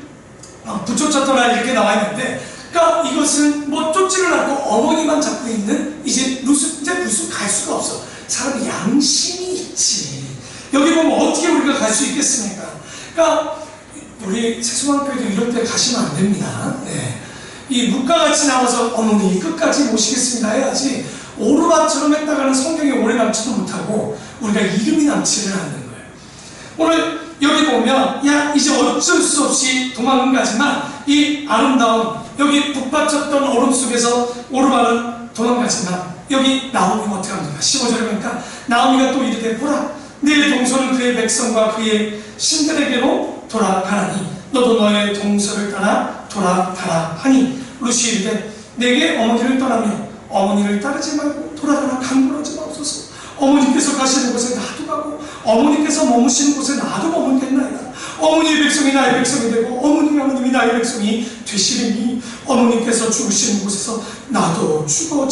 붙여쳤더라 이렇게 나와 있는데 그러니까 이것은 뭐 쫓지를 않고 어머니만 잡고 있는 이제 무슨 갈 수가 없어. 사람이 양심이 있지. 여기 보면 어떻게 우리가 갈 수 있겠습니까? 그러니까 우리 세수왕교회도 이럴 때 가시면 안 됩니다. 네. 이 묵과같이 나와서 어머니 끝까지 모시겠습니다 해야지 오르마처럼 했다가는 성경에 오래 남지도 못하고 우리가 이름이 남지를 않는 거예요. 오늘 여기 보면 야 이제 어쩔 수 없이 도망은 가지만 이 아름다운 여기 북받쳤던 얼음 속에서 오르마는 도망가지만 여기 나오미가 어떻게 합니까? 15절에 보니까 나오미가 또 이르되 보라 내 동서는 그의 백성과 그의 신들에게로 돌아가나니 너도 너의 동서를 따라 돌아가라 하니 루시 이르되 내게 어머니를 떠나며 어머니를 따르지 말고 돌아가라 강구하지 마옵소서. 어머니께서 가시는 곳에 나도 가고 어머니께서 머무시는 곳에 나도 머물겠나이다. 어머니의 백성이 나의 백성이 되고 어머님이 나의 백성이 되시리니 어머니께서 죽으시는 곳에서 나도 죽어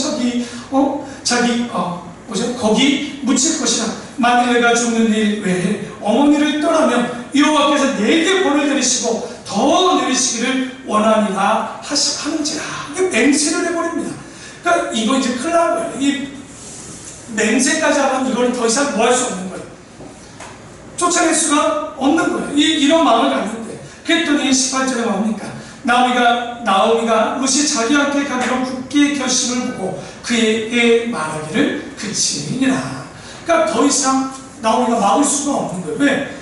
거기 묻힐 것이라. 만일 내가 죽는 일 외에 어머니를 떠나면 여호와께서 내게 벌을 내리시고 더 내리시기를 원하니라 하는지라. 이게 맹세를 해버립니다. 그러니까 이거 이제 큰일 나는 거예요. 이 맹세까지 하면 이걸 더 이상 뭐 할 수 없는 거예요. 쫓아낼 수가 없는 거예요. 이런 마음을 갖는데 그랬더니 18절에 뭡니까? 나오미가 룻이 자기한테 가기로 굳게 결심을 보고 그에게 말하기를 그치니라. 그러니까 더 이상 나오미가 막을 수가 없는 거예요. 왜?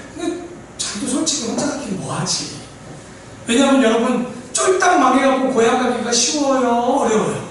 자기도 솔직히 혼자 가기 뭐하지? 왜냐하면 여러분 쫄딱 망해갖고 고향 가기가 쉬워요? 어려워요?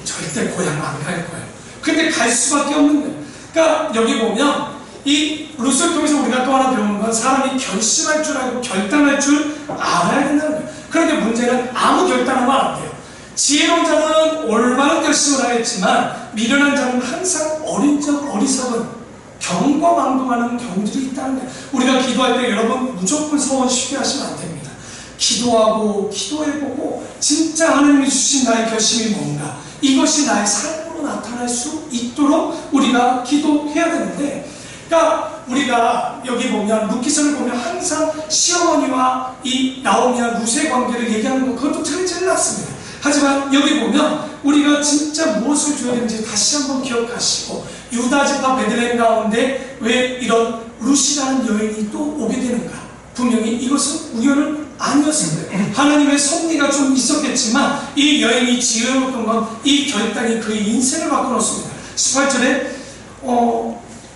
절대 고향 안 갈 거예요. 근데 갈 수밖에 없는 거예요. 그러니까 여기 보면 이 루스를 통해서 우리가 또 하나 배우는 건 사람이 결심할 줄 알고 결단할 줄 알아야 된다는 거예요. 그런데 문제는 아무 결단하면 안 돼요. 지혜로운 자는 올바른 결심을 하겠지만 미련한 자는 항상 어리석은 경거망동하는 경질이 있다는 거예요. 우리가 기도할 때 여러분 무조건 소원 쉽게 하시면 안 됩니다. 기도하고 기도해보고 진짜 하나님이 주신 나의 결심이 뭔가 이것이 나의 삶으로 나타날 수 있도록 우리가 기도해야 되는데, 그러니까 우리가 여기 보면 루키서를 보면 항상 시어머니와 이 나오미와 룻의 관계를 얘기하는 것 그것도 제일 낫습니다. 하지만 여기 보면 우리가 진짜 무엇을 줘야 되는지 다시 한번 기억하시고, 유다 지파 베들레헴 가운데 왜 이런 룻이라는 여인이 또 오게 되는가? 분명히 이것은 우연은 아니었을 거예요. 하나님의 섭리가 좀 있었겠지만 이 여인이 지혜로웠던 건 이 결단이 그의 인생을 바꿔놓습니다. 18절에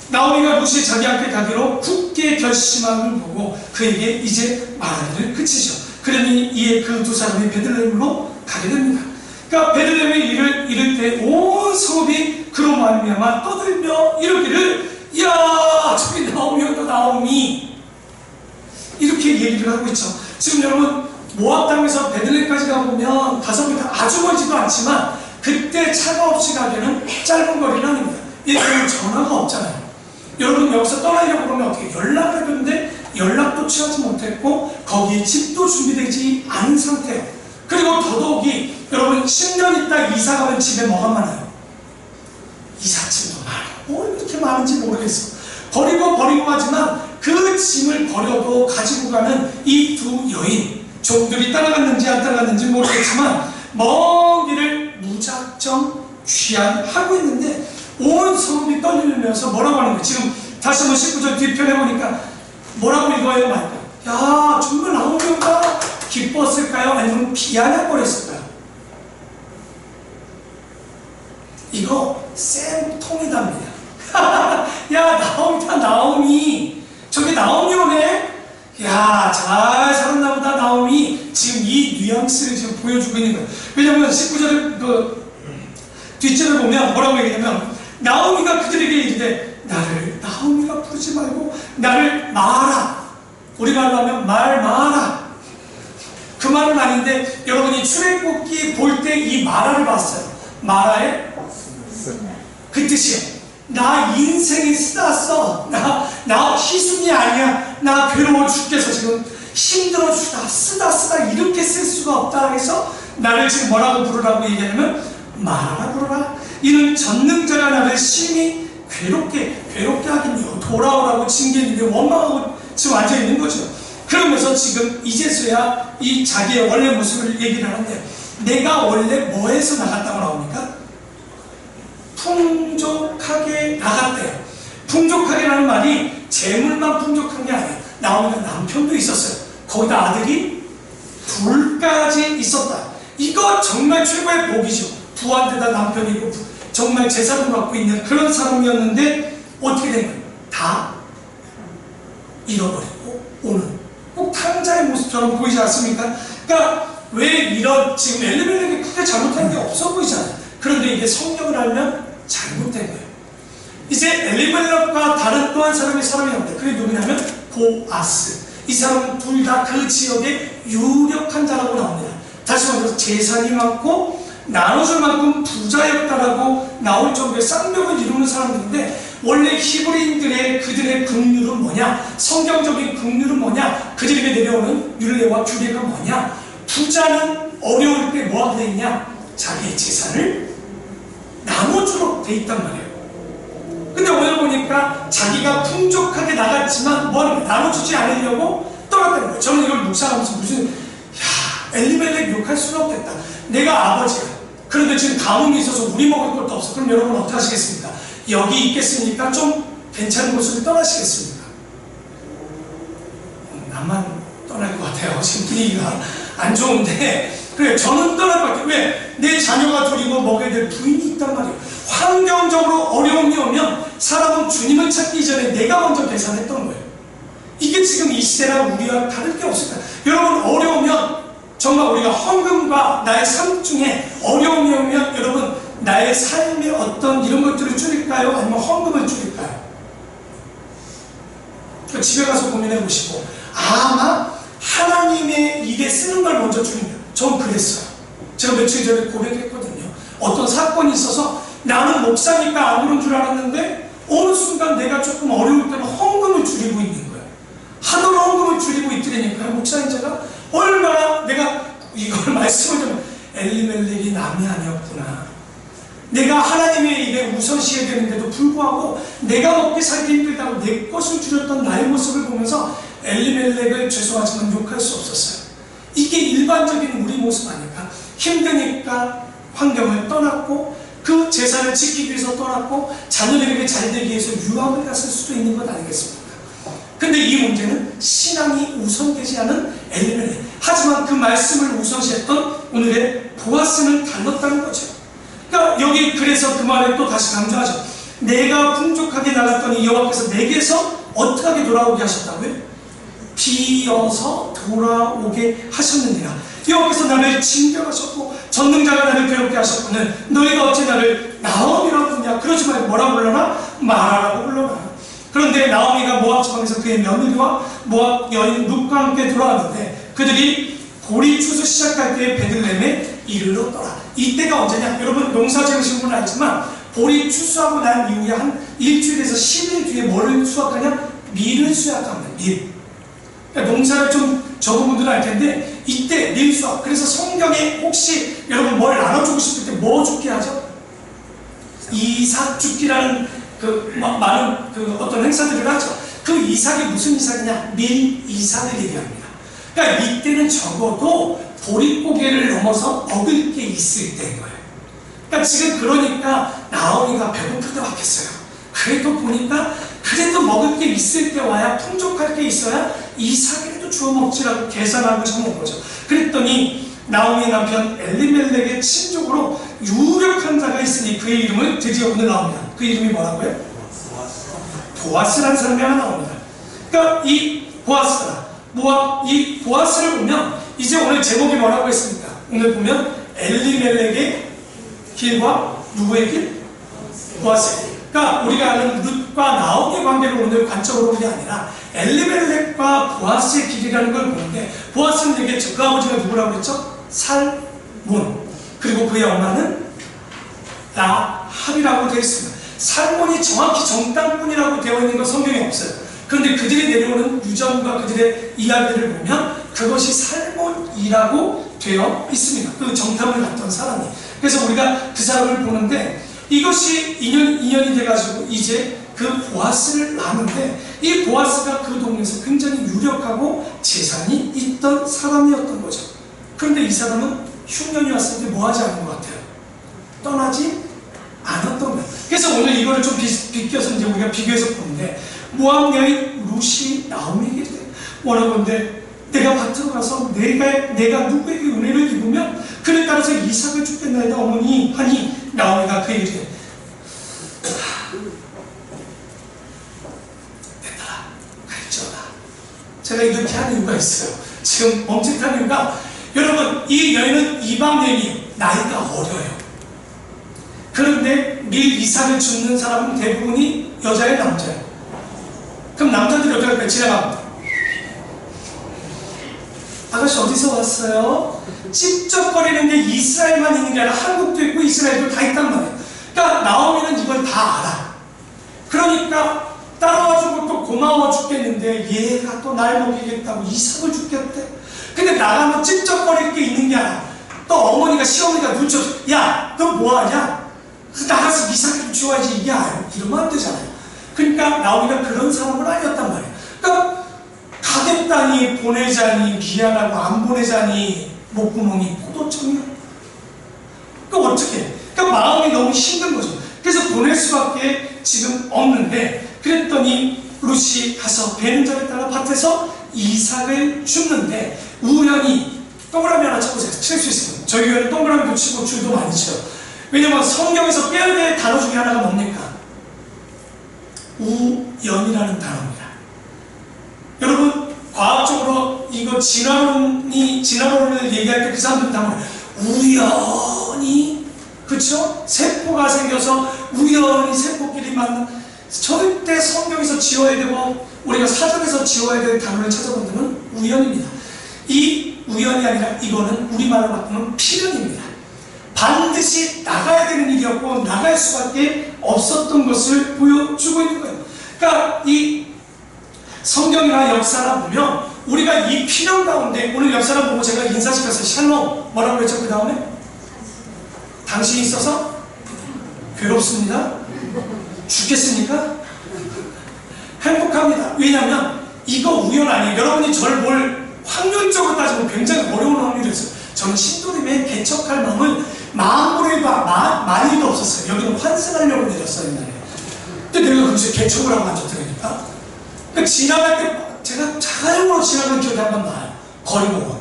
나오미가 룻이 자기 앞에 가기로 굳게 결심함을 보고 그에게 이제 말하기를 그치죠. 그러니 이에 그 두 사람이 베들레헴으로 가게 됩니다. 그러니까 베들레헴에 이를 때 온 성읍이 그로 말미암아 떠들며 이르기를, 야 저기 나오미였다 나오미, 이렇게 얘기를 하고 있죠. 지금 여러분 모압 땅에서 베들레헴까지 가보면 가성비 아주 멀지도 않지만 그때 차가 없이 가기에는 짧은 거리는 아닙니다. 이때는 전화가 없잖아요. 여러분 여기서 떠나려고 그러면 어떻게 연락을 해줬는데 연락도 취하지 못했고 거기에 집도 준비되지 않은 상태예요. 그리고 더더욱이 여러분 10년 있다 이사 가면 집에 뭐가 많아요? 이삿짐도 많아요. 뭐 이렇게 많은지 모르겠어. 버리고 하지만 그 짐을 버려도 가지고 가는 이 두 여인, 종들이 따라갔는지 안 따라갔는지 모르겠지만 먼 길을 무작정 귀환하고 있는데 온 성읍이 떨리면서 뭐라고 하는 거예요? 지금 다시 한번 19절 뒤편에 보니까 뭐라고 읽어야 말까요? 야 정말 나오미가 기뻤을까요? 아니면 비아냥거렸을까요? 이거 쌤통이답니다. 야 나오미다 나오미, 저기 나오미 오네. 야 잘 살았나 보다 나오미. 지금 이 뉘앙스를 지금 보여주고 있는 거예요. 왜냐면 19절에 그 뒷절을 보면 뭐라고 얘기하냐면 나오미가 그들에게 이르되 나를 나오미가 부르지 말고 나를 마라. 우리말로 하면 말 마라. 그 말은 아닌데 여러분이 출애굽기 볼 때 이 마라를 봤어요. 마라의 그 뜻이요. 나 인생이 쓰다써. 나 희순이 아니야. 나 괴로워 죽겠어. 지금 힘들어 죽다. 쓰다 이렇게 쓸 수가 없다 해서 나를 지금 뭐라고 부르라고 얘기하냐면 마라 부르라. 이는 전능자가 나를 심히 괴롭게 하긴요. 돌아오라고 징계했는데 원망하고 지금 앉아있는 거죠. 그러면서 지금 이제서야 이 자기의 원래 모습을 얘기를 하는데, 내가 원래 뭐에서 나갔다고 나옵니까? 풍족하게 나갔대요. 풍족하게라는 말이 재물만 풍족한 게 아니에요. 나오니까 남편도 있었어요. 거기다 아들이 둘까지 있었다. 이거 정말 최고의 복이죠. 부한테다 남편이고 정말 재산을 갖고 있는 그런 사람이었는데 어떻게 된 거예요? 다 잃어버리고 오는 꼭 탕자의 모습처럼 보이지 않습니까? 그러니까 왜 이런, 지금 엘리멜렉이 크게 잘못한 게 없어 보이잖아요. 그런데 이게 성경을 알면 잘못된 거예요. 이제 엘리멜렉과 다른 또 한 사람이 나옵니다. 그게 누구냐면 보아스. 이 사람은 둘 다 그 지역의 유력한 자라고 나옵니다. 다시 말해서 재산이 많고 나눠줄 만큼 부자였다라고 나올 정도의 쌍벽을 이루는 사람들인데, 원래 히브리인들의 그들의 긍휼은 뭐냐? 성경적인 긍휼은 뭐냐? 그들에게 내려오는 율례와 규례가 뭐냐? 부자는 어려울 때 뭐하게 돼 있냐? 자기의 재산을 나눠주도록 돼 있단 말이에요. 근데 오늘 보니까 자기가 풍족하게 나갔지만 뭐하는 거예요? 나눠주지 않으려고 떠났다는 거예요. 저는 이걸 묵상하면서 엘리멜렉 욕할 수는 없겠다. 내가 아버지야. 그런데 지금 가뭄이 있어서 우리 먹을 것도 없어. 그럼 여러분 어떻게 하시겠습니까? 여기 있겠습니까? 좀 괜찮은 곳을 떠나시겠습니까? 나만 떠날 것 같아요. 지금 분위기가 안 좋은데. 그래, 저는 떠날 것 같아요. 왜? 내 자녀가 둘이고 먹여야 될 부인이 있단 말이에요. 환경적으로 어려움이 오면 사람은 주님을 찾기 전에 내가 먼저 계산했던 거예요. 이게 지금 이 시대랑 우리와 다를 게 없을까? 여러분 어려우면 정말 우리가 헌금과 나의 삶 중에 어려움이 오면 여러분 나의 삶의 어떤 이런 것들을 줄일까 줄일까요? 아니면 헌금을 줄일까요? 집에 가서 고민해 보시고 아마 하나님의 일에 쓰는 걸 먼저 줄입니다. 전 그랬어요. 제가 며칠 전에 고백했거든요. 어떤 사건이 있어서 나는 목사니까 아무런 줄 알았는데 어느 순간 내가 조금 어려울 때는 헌금을 줄이고 있는 거예요. 하도 헌금을 줄이고 있더라니까요. 목사님 제가 얼마나 내가 이걸 말씀을 좀 엘리멜렉이 남이 아니었구나. 내가 하나님의 일에 우선시해야 되는데도 불구하고 내가 먹기 살기 힘들다고 내 것을 줄였던 나의 모습을 보면서 엘리멜렉을 죄송하지만 욕할 수 없었어요. 이게 일반적인 우리 모습 아닐까? 힘드니까 환경을 떠났고 그 재산을 지키기 위해서 떠났고 자녀들에게 잘 되기 위해서 유학을 갔을 수도 있는 것 아니겠습니까? 근데 이 문제는 신앙이 우선되지 않은 엘리멜렉. 하지만 그 말씀을 우선시했던 오늘의 보아스는 달랐다는 거죠. 그러니까 여기 그래서 그 말을 또 다시 강조하죠. 내가 풍족하게 나갔더니 여호와께서 내게서 어떻게 하게 돌아오게 하셨다고요? 비어서 돌아오게 하셨느니라. 여호와께서 나를 징벌하셨고 전능자가 나를 괴롭게 하셨거늘 너희가 어찌 나를 나오미라고 부르냐. 그러지 말고 뭐라고 불러라? 마라라고 불러라. 그런데 나오미가 모압 지방에서 그의 며느리와 모압 여인 룻과 함께 돌아왔는데 그들이 보리 추수 시작할 때에 베들레헴에 이르렀더라. 이때가 언제냐? 여러분 농사 지으신 분은 알지만 보리 추수하고 난 이후에 한 일주일에서 10일 뒤에 뭐를 수확하냐? 밀을 수확합니다. 밀. 그러니까 농사를 좀 적은 분들은 알 텐데 이때 밀 수확. 그래서 성경에 혹시 여러분 뭘 나눠주고 싶을 때 뭐 죽게 하죠? 이삭 죽기라는 그 많은 그 어떤 행사들을 하죠. 그 이삭이 무슨 이삭이냐? 밀 이삭을 얘기합니다. 그러니까 이때는 적어도 보릿고개를 넘어서 먹을 게 있을 때인 거예요. 그러니까 지금 그러니까 나오미가 배고플 때 왔겠어요. 그래도 보니까 그래도 먹을 게 있을 때 와야 풍족할 게 있어야 이삭이라도 주워 먹지라고 계산하고 적은 거죠. 그랬더니 나오미의 남편 엘리멜렉의 친족으로 유력한 자가 있으니 그의 이름을 드디어 오늘 나옵니다. 그 이름이 뭐라고요? 보아스라는 사람이 하나 나옵니다. 그러니까 이 보아스가 이 보아스를 보면 이제 오늘 제목이 뭐라고 했습니까? 오늘 보면 엘리멜렉의 길과 누구의 길? 보아스의 길. 그러니까 우리가 아는 룻과 나오미의 관계를 오늘 관점으로 보는 게 아니라 엘리멜렉과 보아스의 길이라는 걸 보는데 보아스는 얘기했죠. 그 아버지가 누구라고 했죠? 살몬. 그리고 그의 엄마는 라합이라고 되어 있습니다. 살몬이 정확히 정당꾼이라고 되어 있는 건 성경에 없어요. 그런데 그들이 내려오는 유전과 그들의 이야기를 보면 그것이 살몬이라고 되어 있습니다. 그 정탐을 갔던 사람이. 그래서 우리가 그 사람을 보는데 이것이 인연이 돼가지고 이제 그 보아스를 낳는데 이 보아스가 그 동네에서 굉장히 유력하고 재산이 있던 사람이었던 거죠. 그런데 이 사람은 흉년이 왔을 때 뭐 하지 않은 것 같아요? 떠나지 않았던 거예요. 그래서 오늘 이거를 좀 비껴서 이제 우리가 비교해서 보는데 모압 여인 룻이 나오미에게 원하건대 내가 밭으로 가서 내가 누구에게 은혜를 입으면 그에 따라서 이삭을 주겠나이다 어머니 하니 나오미가 그에게 이르되 내 딸아 갈지어다. 제가 이렇게 하는 이유가 있어요. 지금 멈칫한 이유가 여러분 이 여인은 이방 여인이에요. 나이가 어려요. 그런데 밀 이삭을 줍는 사람은 대부분이 여자예요, 남자예요? 그럼 남자들 여자가 지나갑니다. 아가씨 어디서 왔어요? 찝쩍거리는 게 이스라엘만 있는 게 아니라 한국도 있고 이스라엘도 다 있단 말이에요. 그러니까 나오미는 이걸 다 알아. 그러니까 따라와주고 또 고마워 죽겠는데 얘가 또 날 먹이겠다고 이삭을 죽겠대. 근데 나가면 찝쩍거릴 게 있는 게 아니라 또 어머니가 시어머니가 눈치 없어. 야, 너 뭐하냐? 나가서 이삭을 좀 지워야지. 이게 이러면 안 되잖아요. 그러니까 나오미가 그런 사람은 아니었단 말이에요. 그러니까 가겠다니 보내자니 미안하고 안 보내자니 목구멍이 포도청이야. 그러니까 어떻게? 그러니까 마음이 너무 힘든 거죠. 그래서 보낼 수밖에 지금 없는데 그랬더니 룻이 가서 베는 자를 따라 밭에서 이삭을 줍는데 우연히 동그라미 하나 쳐보세요. 칠 수 있으면. 저희 교회는 동그라미도 치고 줄도 많이 쳐요. 왜냐면 성경에서 빼야 될 단어 중에 하나가 뭡니까? 우연이라는 단어입니다. 여러분 과학적으로 이거 진화론을 얘기할 때 그 사람들은 다 우연히 그쵸? 세포가 생겨서 우연히 세포끼리 만나. 절대 성경에서 지워야 되고 우리가 사전에서 지워야 될 단어를 찾아본다면 우연입니다. 이 우연이 아니라 이거는 우리말로 바꾸면 필연입니다. 반드시 나가야 되는 일이었고 나갈 수밖에 없었던 것을 보여주고 있는 거예요. 그러니까 이 성경이나 역사나 보면 우리가 이 필연 가운데, 오늘 역사를 보고 제가 인사시켰어요. 샬롬 뭐라고 그랬죠? 그 다음에 당신이 있어서 괴롭습니다. 죽겠습니까? 행복합니다. 왜냐하면 이거 우연 아니에요. 여러분이 저를 뭘 확률적으로 따지면 굉장히 어려운 확률이었어요. 저는 신도림에 개척할 마음을 마음으로 없었어요. 여기는 환승하려고 내렸어요, 옛날에. 근데 내가 거기서 개척을 하고 앉았더라니까. 그러니까 지나갈 때 제가 자연으로 지나가는 기억이 한 번 나요. 거리공원.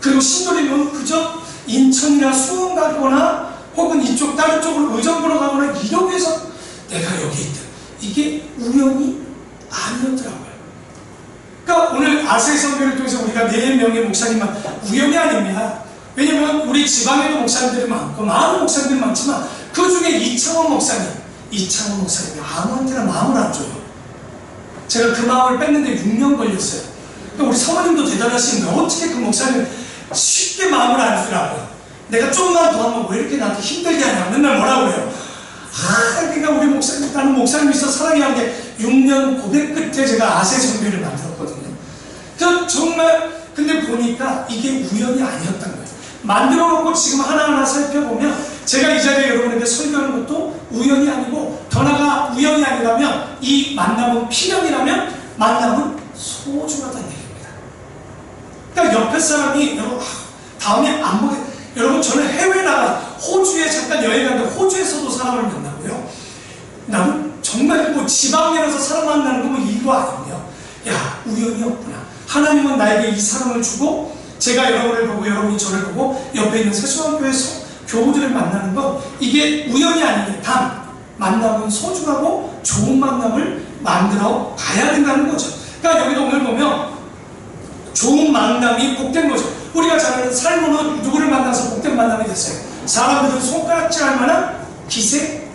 그리고 신도림은 그저 인천이나 수원 가거나 혹은 이쪽 다른 쪽으로 의정 보러 가거나 이러고 해서 내가 여기 있다. 이게 우연이 아니었더라고요. 그러니까 오늘 아세 선교를 통해서 우리가 4명의 목사님만 우연이 아닙니다. 왜냐면 우리 지방에도 목사님들이 많고 많은 목사님들이 많지만 그 중에 이창원 목사님이 아무한테나 마음을 안 줘요. 제가 그 마음을 뺐는데 6년 걸렸어요. 그러니까 우리 사모님도 대단하신데 어떻게 그 목사님 쉽게 마음을 안 주더라고요. 내가 좀만 더 하면 왜 이렇게 나한테 힘들게 하냐 맨날 뭐라고 그래요. 그러니까 우리 목사님, 나는 목사님이 있어 사랑해야 하는데 6년 고백 끝에 제가 아세 선교를 만들었거든요. 정말 근데 보니까 이게 우연이 아니었던 거예요. 만들어 놓고 지금 하나하나 살펴보면 제가 이 자리에 여러분에게 설교하는 것도 우연이 아니고 더 나아가 우연이 아니라면 이 만남은 필연이라면 만남은 소중하다는 얘기입니다. 그러니까 옆에 사람이 여러분 다음에 안 보게 여러분 저는 해외 나가 호주에 잠깐 여행 갔는데 호주에서도 사람을 만나고요. 나는 정말 뭐 지방에 가서 사람 만나는 거 뭐 일도 아니고요. 야 우연이 없구나. 하나님은 나에게 이 사람을 주고 제가 여러분을 보고 여러분이 저를 보고 옆에 있는 세수학교에서 교우들을 만나는 건 이게 우연이 아니에요. 단 만남은 소중하고 좋은 만남을 만들어 가야 된다는 거죠. 그러니까 여기도 오늘 보면 좋은 만남이 복된 거죠. 우리가 잘 아는 살몬은 누구를 만나서 복된 만남이 됐어요. 사람들은 손가락질할 만한 기세라고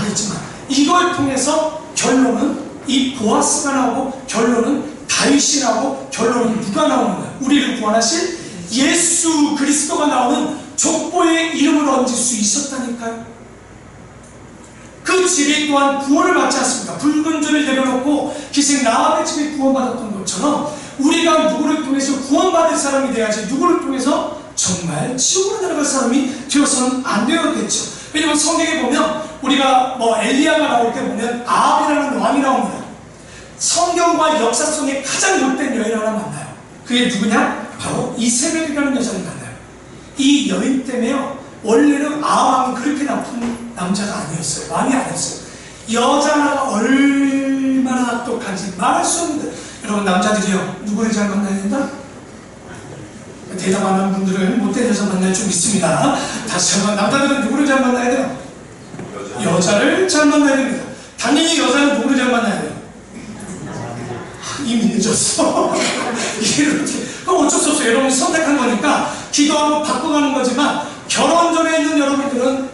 했지만 이걸 통해서 결론은 이 보아스가 나오고 결론은 다윗이 나오고 결론은 누가 나오는 거예요? 우리를 구원하실 예수 그리스도가 나오는 족보의 이름을 얹을 수 있었다니까요. 그 집이 또한 구원을 받지 않습니까? 붉은 줄을 내려놓고 기생 라합의 집이 구원받았던 것처럼 우리가 누구를 통해서 구원받을 사람이 돼야지 누구를 통해서 정말 지옥으로 내려갈 사람이 되어서는 안 되었겠죠. 왜냐면 성경에 보면 우리가 뭐 엘리야가 나올 때 보면 아합이라는 왕이 나옵니다. 성경과 역사 속에 가장 못된 여인 하나 만나요. 그게 누구냐? 바로 이세벨이라는 여자를 만나요. 이 여인 때문에요. 원래는 아합이 그렇게 나쁜 남자가 아니었어요. 왕이 아니었어요. 여자 하나가 얼마나 똑똑한지 말할 수 없는데 여러분 남자들이요 누구를 잘 만나야 된다? 대답 안 하는 분들은 못된 여자 만날 줄 믿습니다. 다시 한번 남자들은 누구를 잘 만나야 돼요? 여자를 잘 만나야 됩니다. 당연히 여자는 누구를 잘 만나야 돼요? 이미 늦었어. 이렇게 그럼 어쩔 수 없어요. 여러분이 선택한 거니까 기도하고 바꿔가는 거지만 결혼 전에 있는 여러분들은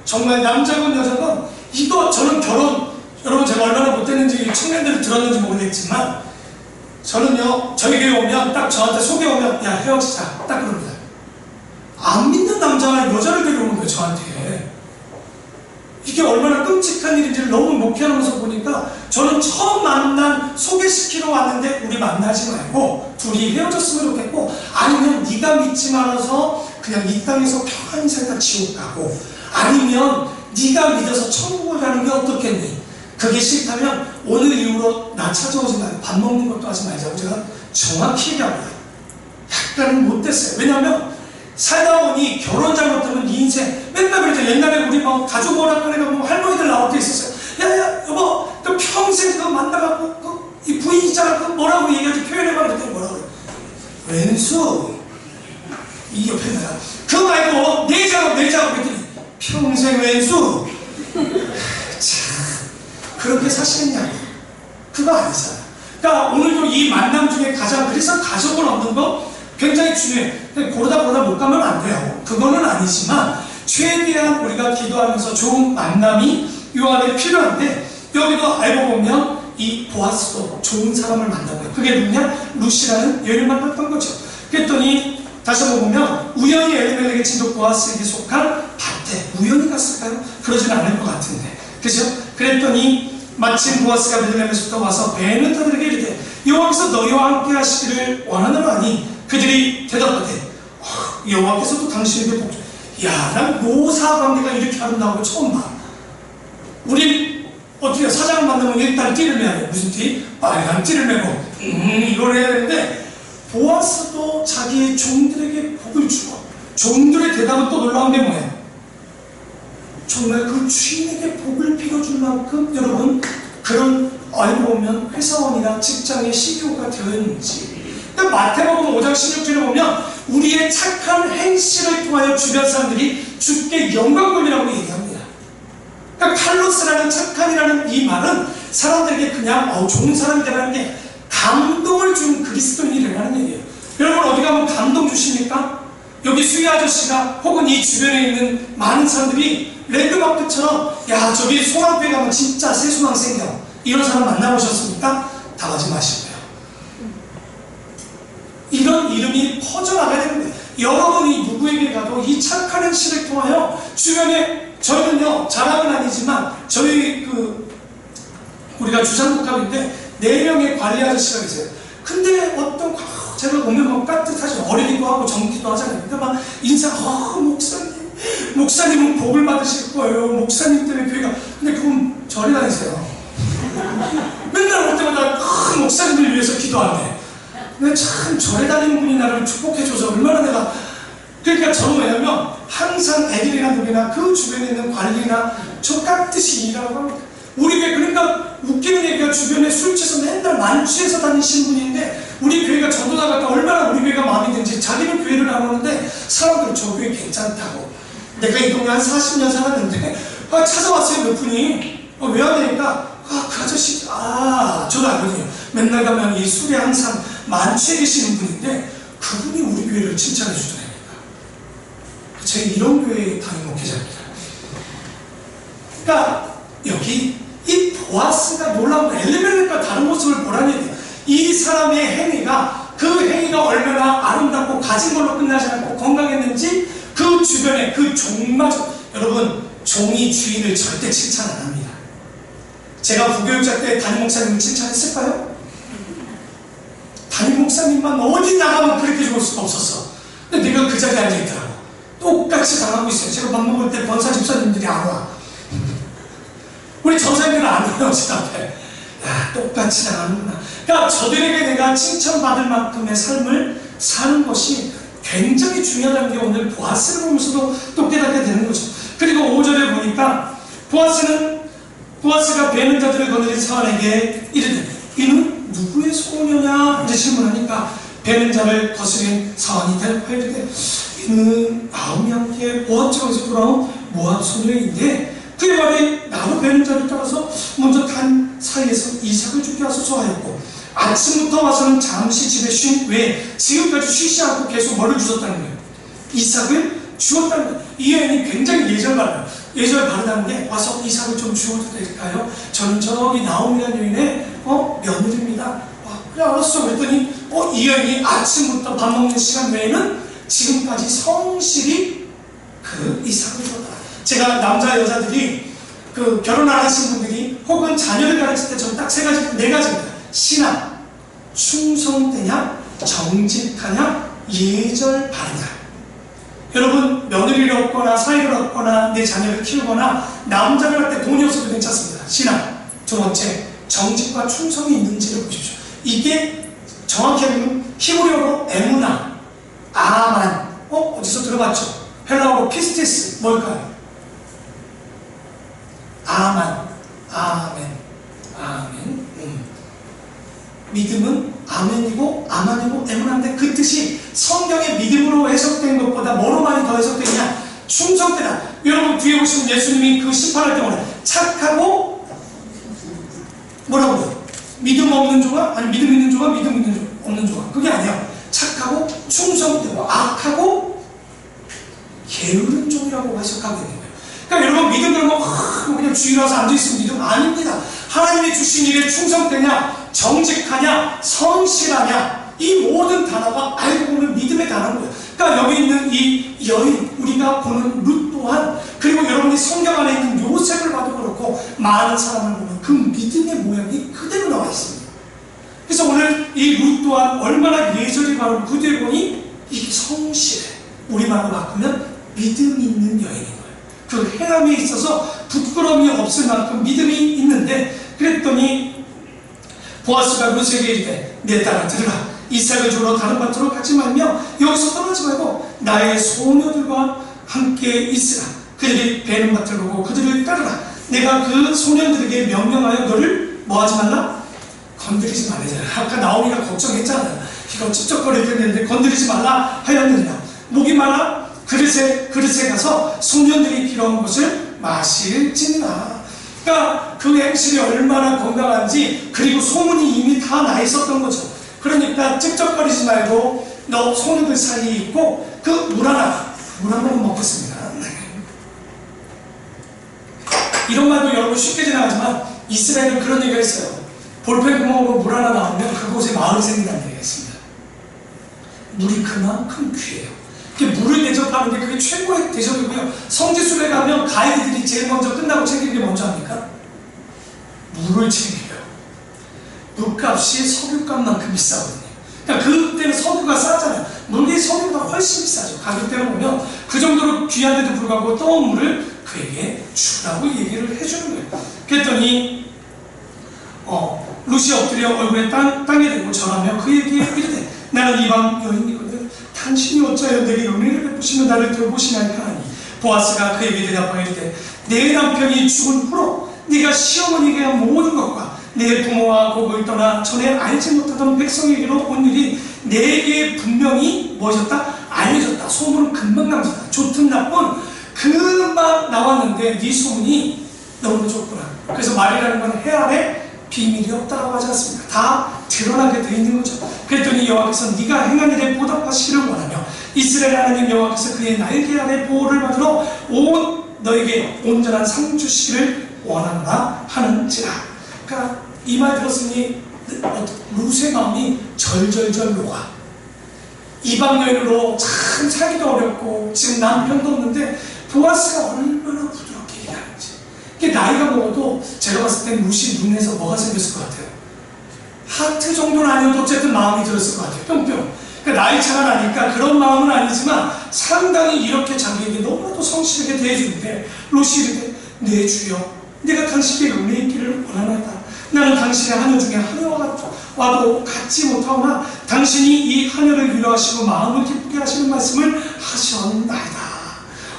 정말 남자건 여자건 이거 저는 결혼 여러분 제가 얼마나 못했는지 청년들이 들었는지 모르겠지만 저는요 저희 교회 오면 딱 저한테 소개 오면 야 헤어지자 딱 그럽니다. 안 믿는 남자가 여자를 데려오는 거예요 저한테. 이게 얼마나 끔찍한 일인지를 너무 목회하면서 보니까 저는 처음 만난 소개시키러 왔는데 우리 만나지 말고 둘이 헤어졌으면 좋겠고 아니면 네가 믿지 말아서 그냥 이 땅에서 평생 지옥 가고 아니면 네가 믿어서 천국을 가는 게 어떻겠니? 그게 싫다면 오늘 이후로 나 찾아오지 말고 밥 먹는 것도 하지 말자고 제가 정확히 얘기합니다. 약간은 못됐어요. 왜냐하면 살다 보니 결혼 잘못하면 네 인생 맨날 그랬죠. 옛날에 우리 막 가족 오락관에 가면 할머니들 나올 때 있었어요. 야야 여보 너 평생 그거 만나갖고 이 부인 있잖아 그 뭐라고 얘기하지 표현해봐 그랬더니 뭐라고 그래. 왼수 이 옆에 나가 그거 말고 내 작업 그랬더니 평생 왼수 참 그렇게 사시겠냐고 그거 아니잖아. 그러니까 오늘도 이 만남 중에 가장 그래서 가족을 얻는 거 굉장히 중요해. 고르다 못 가면 안 돼요. 그거는 아니지만 최대한 우리가 기도하면서 좋은 만남이 요 안에 필요한데, 여기도 알고 보면 이 보아스도 좋은 사람을 만나고요. 그게 누구냐? 룻이라는 여인을 만났던 거죠. 그랬더니 다시 한번 보면 우연히 엘리멜렉의 친족 보아스에게 속한 밭에 우연히 갔을까요? 그러진 않을 것 같은데, 그죠? 그랬더니 마침 보아스가 베들레헴에서부터 와서 베느타들에게 이르되 여호와께서 너희와 함께 하시기를 원하노라니, 그들이 대답하되 여호와께서도 당신에게 복. 야, 난 노사 관계가 이렇게 아름다운 거 처음 봐. 우리 어떻게 사장을 만나면 일단 띠를 매야 돼. 무슨 띠? 빨간 띠를 매고 이걸 해야 되는데, 보아스도 자기의 종들에게 복을 주고, 종들의 대답은 또 놀라운 게 뭐예요? 정말 그 주인에게 복을 빌어줄 만큼 여러분 그런 알고 보면 회사원이나 직장의 CEO가 되었는지. 마태복음 5장 16절에 보면 우리의 착한 행실을 통하여 주변 사람들이 주께 영광 돌리라고 얘기합니다. 그러니까 칼로스라는 착한이라는 이 말은 사람들에게 그냥 좋은 사람이 되라는 게 감동을 준 그리스도인이라는 얘기예요. 여러분 어디 가면 감동 주십니까? 여기 수희 아저씨가 혹은 이 주변에 있는 많은 사람들이 랜드마크처럼 야 저기 소망교회 가면 진짜 새 소망 생겨, 이런 사람 만나보셨습니까? 당하지 마시고요. 이런 이름이 퍼져나가야 되는데, 여러분이 누구에게 가도 이 착한 행실을 통하여 주변에, 저희는요 자랑은 아니지만 저희 우리가 주상복합인데 4명의 관리 아저씨가 계세요. 근데 어떤 제가 보면 막 깍듯하죠. 어리기도 하고 젊기도 하잖아요. 근데 막 인사, 목사님은 복을 받으실 거예요. 목사님 때문에 교회가. 근데 그건 절에 다니세요. 맨날 올 때마다 목사님을 위해서 기도하네. 근데 참 절에 다니는 분이 나를 축복해줘서 얼마나 내가. 그러니까 저는 왜냐면 항상 애들이나 누구나 그 주변에 있는 관리나 저 깍듯이 일하고 합니다. 우리 교회, 그러니까 웃기는 얘기가 주변에 술 취해서 맨날 만취해서 다니시는 분인데, 우리 교회가 전도사 갔다 얼마나 우리 교회가 마음에 드는지 자기는 교회를 안 오는데 사람들은 저 교회 괜찮다고. 내가 이 동네 한 40년 살았는데 찾아왔어요 몇 분이. 왜 하냐니까 그 아저씨 저도 알거든요. 맨날 가면 이 술에 항상 만취해 계시는 분인데 그분이 우리 교회를 칭찬해 주더라고요. 제가 이런 교회 담임 목회자입니다. 그러니까 여기 이 보아스가 놀라운 거, 엘리멜렉과 다른 모습을 보라는 얘기예요. 이 사람의 행위가, 그 행위가 얼마나 아름답고 가진 걸로 끝나지 않고 건강했는지 그 주변에 그 종마저, 여러분 종이 주인을 절대 칭찬 안 합니다. 제가 부교육자 때 담임 목사님을 칭찬했을까요? 담임 목사님만 어디 나가면 그렇게 좋을 수가 없었어. 근데 내가 그 자리에 앉아있더라고. 똑같이 당하고 있어요. 제가 밥 먹을 때 권사 집사님들이 안 와. 우리 전사님들은 안 와요, 제 앞에. 야, 똑같이 나가는구나. 그러니까 저들에게 내가 칭찬받을 만큼의 삶을 사는 것이 굉장히 중요하다는 게 오늘 보아스를 보면서도 또 깨닫게 되는 거죠. 그리고 5절에 보니까 보아스가 베는 자들을 거느린 사환에게 이르되 이는 누구의 소녀냐 이제 질문하니까 베는 자를 거스린 사환이 대답하이르되 이는 나오미 함께 모압 지방에서 돌아온 모압 소녀인데 그의 말이 나로 베는 자를 따라서 먼저 단 사이에서 이삭을 죽게 하소서 하였고 아침부터 와서는 잠시 집에 쉰 외에 지금까지 쉬지 않고 계속 뭐를 주셨다는 거예요? 이삭을 주었다는 거예요. 이 여인이 굉장히 예절 바르요. 예절 바르다는 게 와서 이삭을 좀 주어도 될까요? 저는 저기 나오미라는 여인의 며느리입니다. 그래 알았어. 그랬더니 이 여인이 아침부터 밥 먹는 시간 외에는 지금까지 성실히 그 이삭을 줬다. 제가 남자 여자들이 결혼 안 하신 분들이 혹은 자녀를 가르칠 때 저는 딱 네 가지입니다. 신앙, 충성되냐, 정직하냐, 예절 바르냐. 여러분 며느리를 얻거나 사회를 얻거나 내 자녀를 키우거나 남자를 할 때 돈이 없어도 괜찮습니다. 신앙. 두 번째, 정직과 충성이 있는지를 보십시오. 이게 정확히 하면 히브리어로 에무나, 아만. 어디서 들어봤죠? 헬라어로 피스티스. 뭘까요? 아만, 아멘, 아멘. 믿음은 아멘이고 아만이고 에무나인데 그 뜻이 성경의 믿음으로 해석된 것보다 뭐로 많이 더 해석되냐? 충성되다. 여러분 뒤에 보시면 예수님이 그 심판할 때 뭐래? 착하고 뭐라고요? 믿음 없는 조가? 아니 믿음 있는 조가 믿음 있는 조 없는 조가. 그게 아니에요. 착하고 충성되고 악하고 게으른 종이라고 해석하고 있는 거예요. 그러니까 여러분 믿음을 그냥 주일 와서 앉아있으면 믿음 아닙니다. 하나님이 주신 일에 충성되냐, 정직하냐, 성실하냐, 이 모든 단어가 알고 보면 믿음의 단어인 거예요. 그러니까 여기 있는 이 여인, 우리가 보는 룻 또한, 그리고 여러분이 성경 안에 있는 요셉을 봐도 그렇고 많은 사람을 보면 그 믿음의 모양이 그대로 나와 있습니다. 그래서 오늘 이 룻 또한 얼마나 예절이 바로 그 뒤에 보니 이게 성실해. 우리말로 바꾸면 믿음 있는 여인인 거예요. 그 행함에 있어서 부끄러움이 없을 만큼 믿음이 있는데, 그랬더니 보아스가 룻에게 이르되 내 딸아 들으라. 이삭을 주러 다른 밭으로 가지 말며 여기서 떠나지 말고 나의 소녀들과 함께 있으라. 그들이 베는 밭을 보고 그들을 따르라. 내가 그 소년들에게 명령하여 너를 뭐하지 말라? 건드리지 말라잖아요. 아까 나오미가 걱정했잖아요. 이거 찝쩍거릴 텐데 건드리지 말라 하였느니라. 목이 말라 그릇에 가서 소년들이 필요한 것을 마실지니라. 그러니까 그 행실이 얼마나 건강한지, 그리고 소문이 이미 다 나 있었던 거죠. 그러니까 찝쩍거리지 말고 너 소녀들 사이에 있고 그 물 하나만 먹겠습니다. 이런 말도 여러분 쉽게 지나가지만 이스라엘은 그런 얘기가 있어요. 볼펜 구멍으로 물 하나 나오면 그곳에 마을이 생긴다는 얘기가 있습니다. 물이 그만큼 귀해요. 물을 대접하는 게 그게 최고의 대접이고요. 성지순례 가면 가이드들이 제일 먼저 끝나고 챙기는 게 뭔지 압니까? 물을 챙겨요. 물값이 석유값만큼 비싸거든요. 그러니까 그때는 석유가 쌌잖아요. 물이 석유가 훨씬 비싸죠. 가격대로 보면 그 정도로 귀한데도 불구하고 떠온 물을 그에게 주라고 얘기를 해주는 거예요. 그랬더니 룻이 엎드려 얼굴에 땅에 대고 절하며 그에게 이르되 나는 이방 여인이거든. 당신이 어찌하여 내게 은혜를 베푸시며 나를 돌보시나이까 하니 보아스가 그에게 대답하여 이르되 내 남편이 죽은 후로 네가 시어머니에게 한 모든 것과 내 부모와 곡을 떠나 전에 알지 못하던 백성에게로 온 일이 내게 분명히 무엇이었다? 알려졌다. 소문은 금방 남졌다. 좋든 나쁜 금방 나왔는데 네 소문이 너무 좋구나. 그래서 말이라는 건 해 아래 비밀이 없다고 하지 않습니까? 다 드러나게 되어 있는 거죠. 그랬더니 여호와께서 네가 행한 일에 보답하시기를 원하며 이스라엘 하나님 여호와께서 그의 날개 아래 보호를 받으러 너에게 온전한 상 주시기를 원한다 하는지라. 그러니까 이 말 들었으니 룻의 마음이 절절절 녹아. 이방 여인으로 참 살기도 어렵고 지금 남편도 없는데 보아스가 얼마나 부드럽게 얘기하는지. 이게 나이가 먹어도 제가 봤을 때 룻이 눈에서 뭐가 생겼을 것 같아요? 하트 정도는 아니어도 어쨌든 마음이 들었을 것 같아요. 뿅뿅. 그러니까 나이 차가 나니까 그런 마음은 아니지만 상당히 이렇게 자기에게 너무나도 성실하게 대해주는데 룻이 이르되 내 주여 내가 당신께 은혜 있기를 원하나이다. 나는 당신의 하녀 중에 하녀와 와도 같지 못하오나 당신이 이 하녀를 위로하시고 마음을 기쁘게 하시는 말씀을 하셨나이다.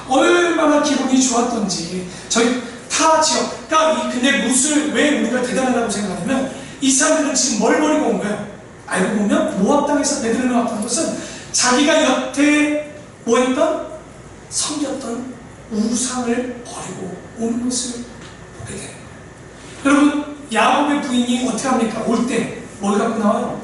얼마나 기분이 좋았던지. 저희 타 지역, 그러니까 근데 룻을 왜 우리가 대단하다고 생각하냐면 이 사람들은 지금 뭘 버리고 온 거예요? 알고 보면 모압 땅에서 베들레헴에 왔던 것은 자기가 여태 뭐 했던? 섬겼던 우상을 버리고 오는 것을 보게 되는 거예요. 여러분 야곱의 부인이 어떻게 합니까? 올 때 뭘 갖고 나와요?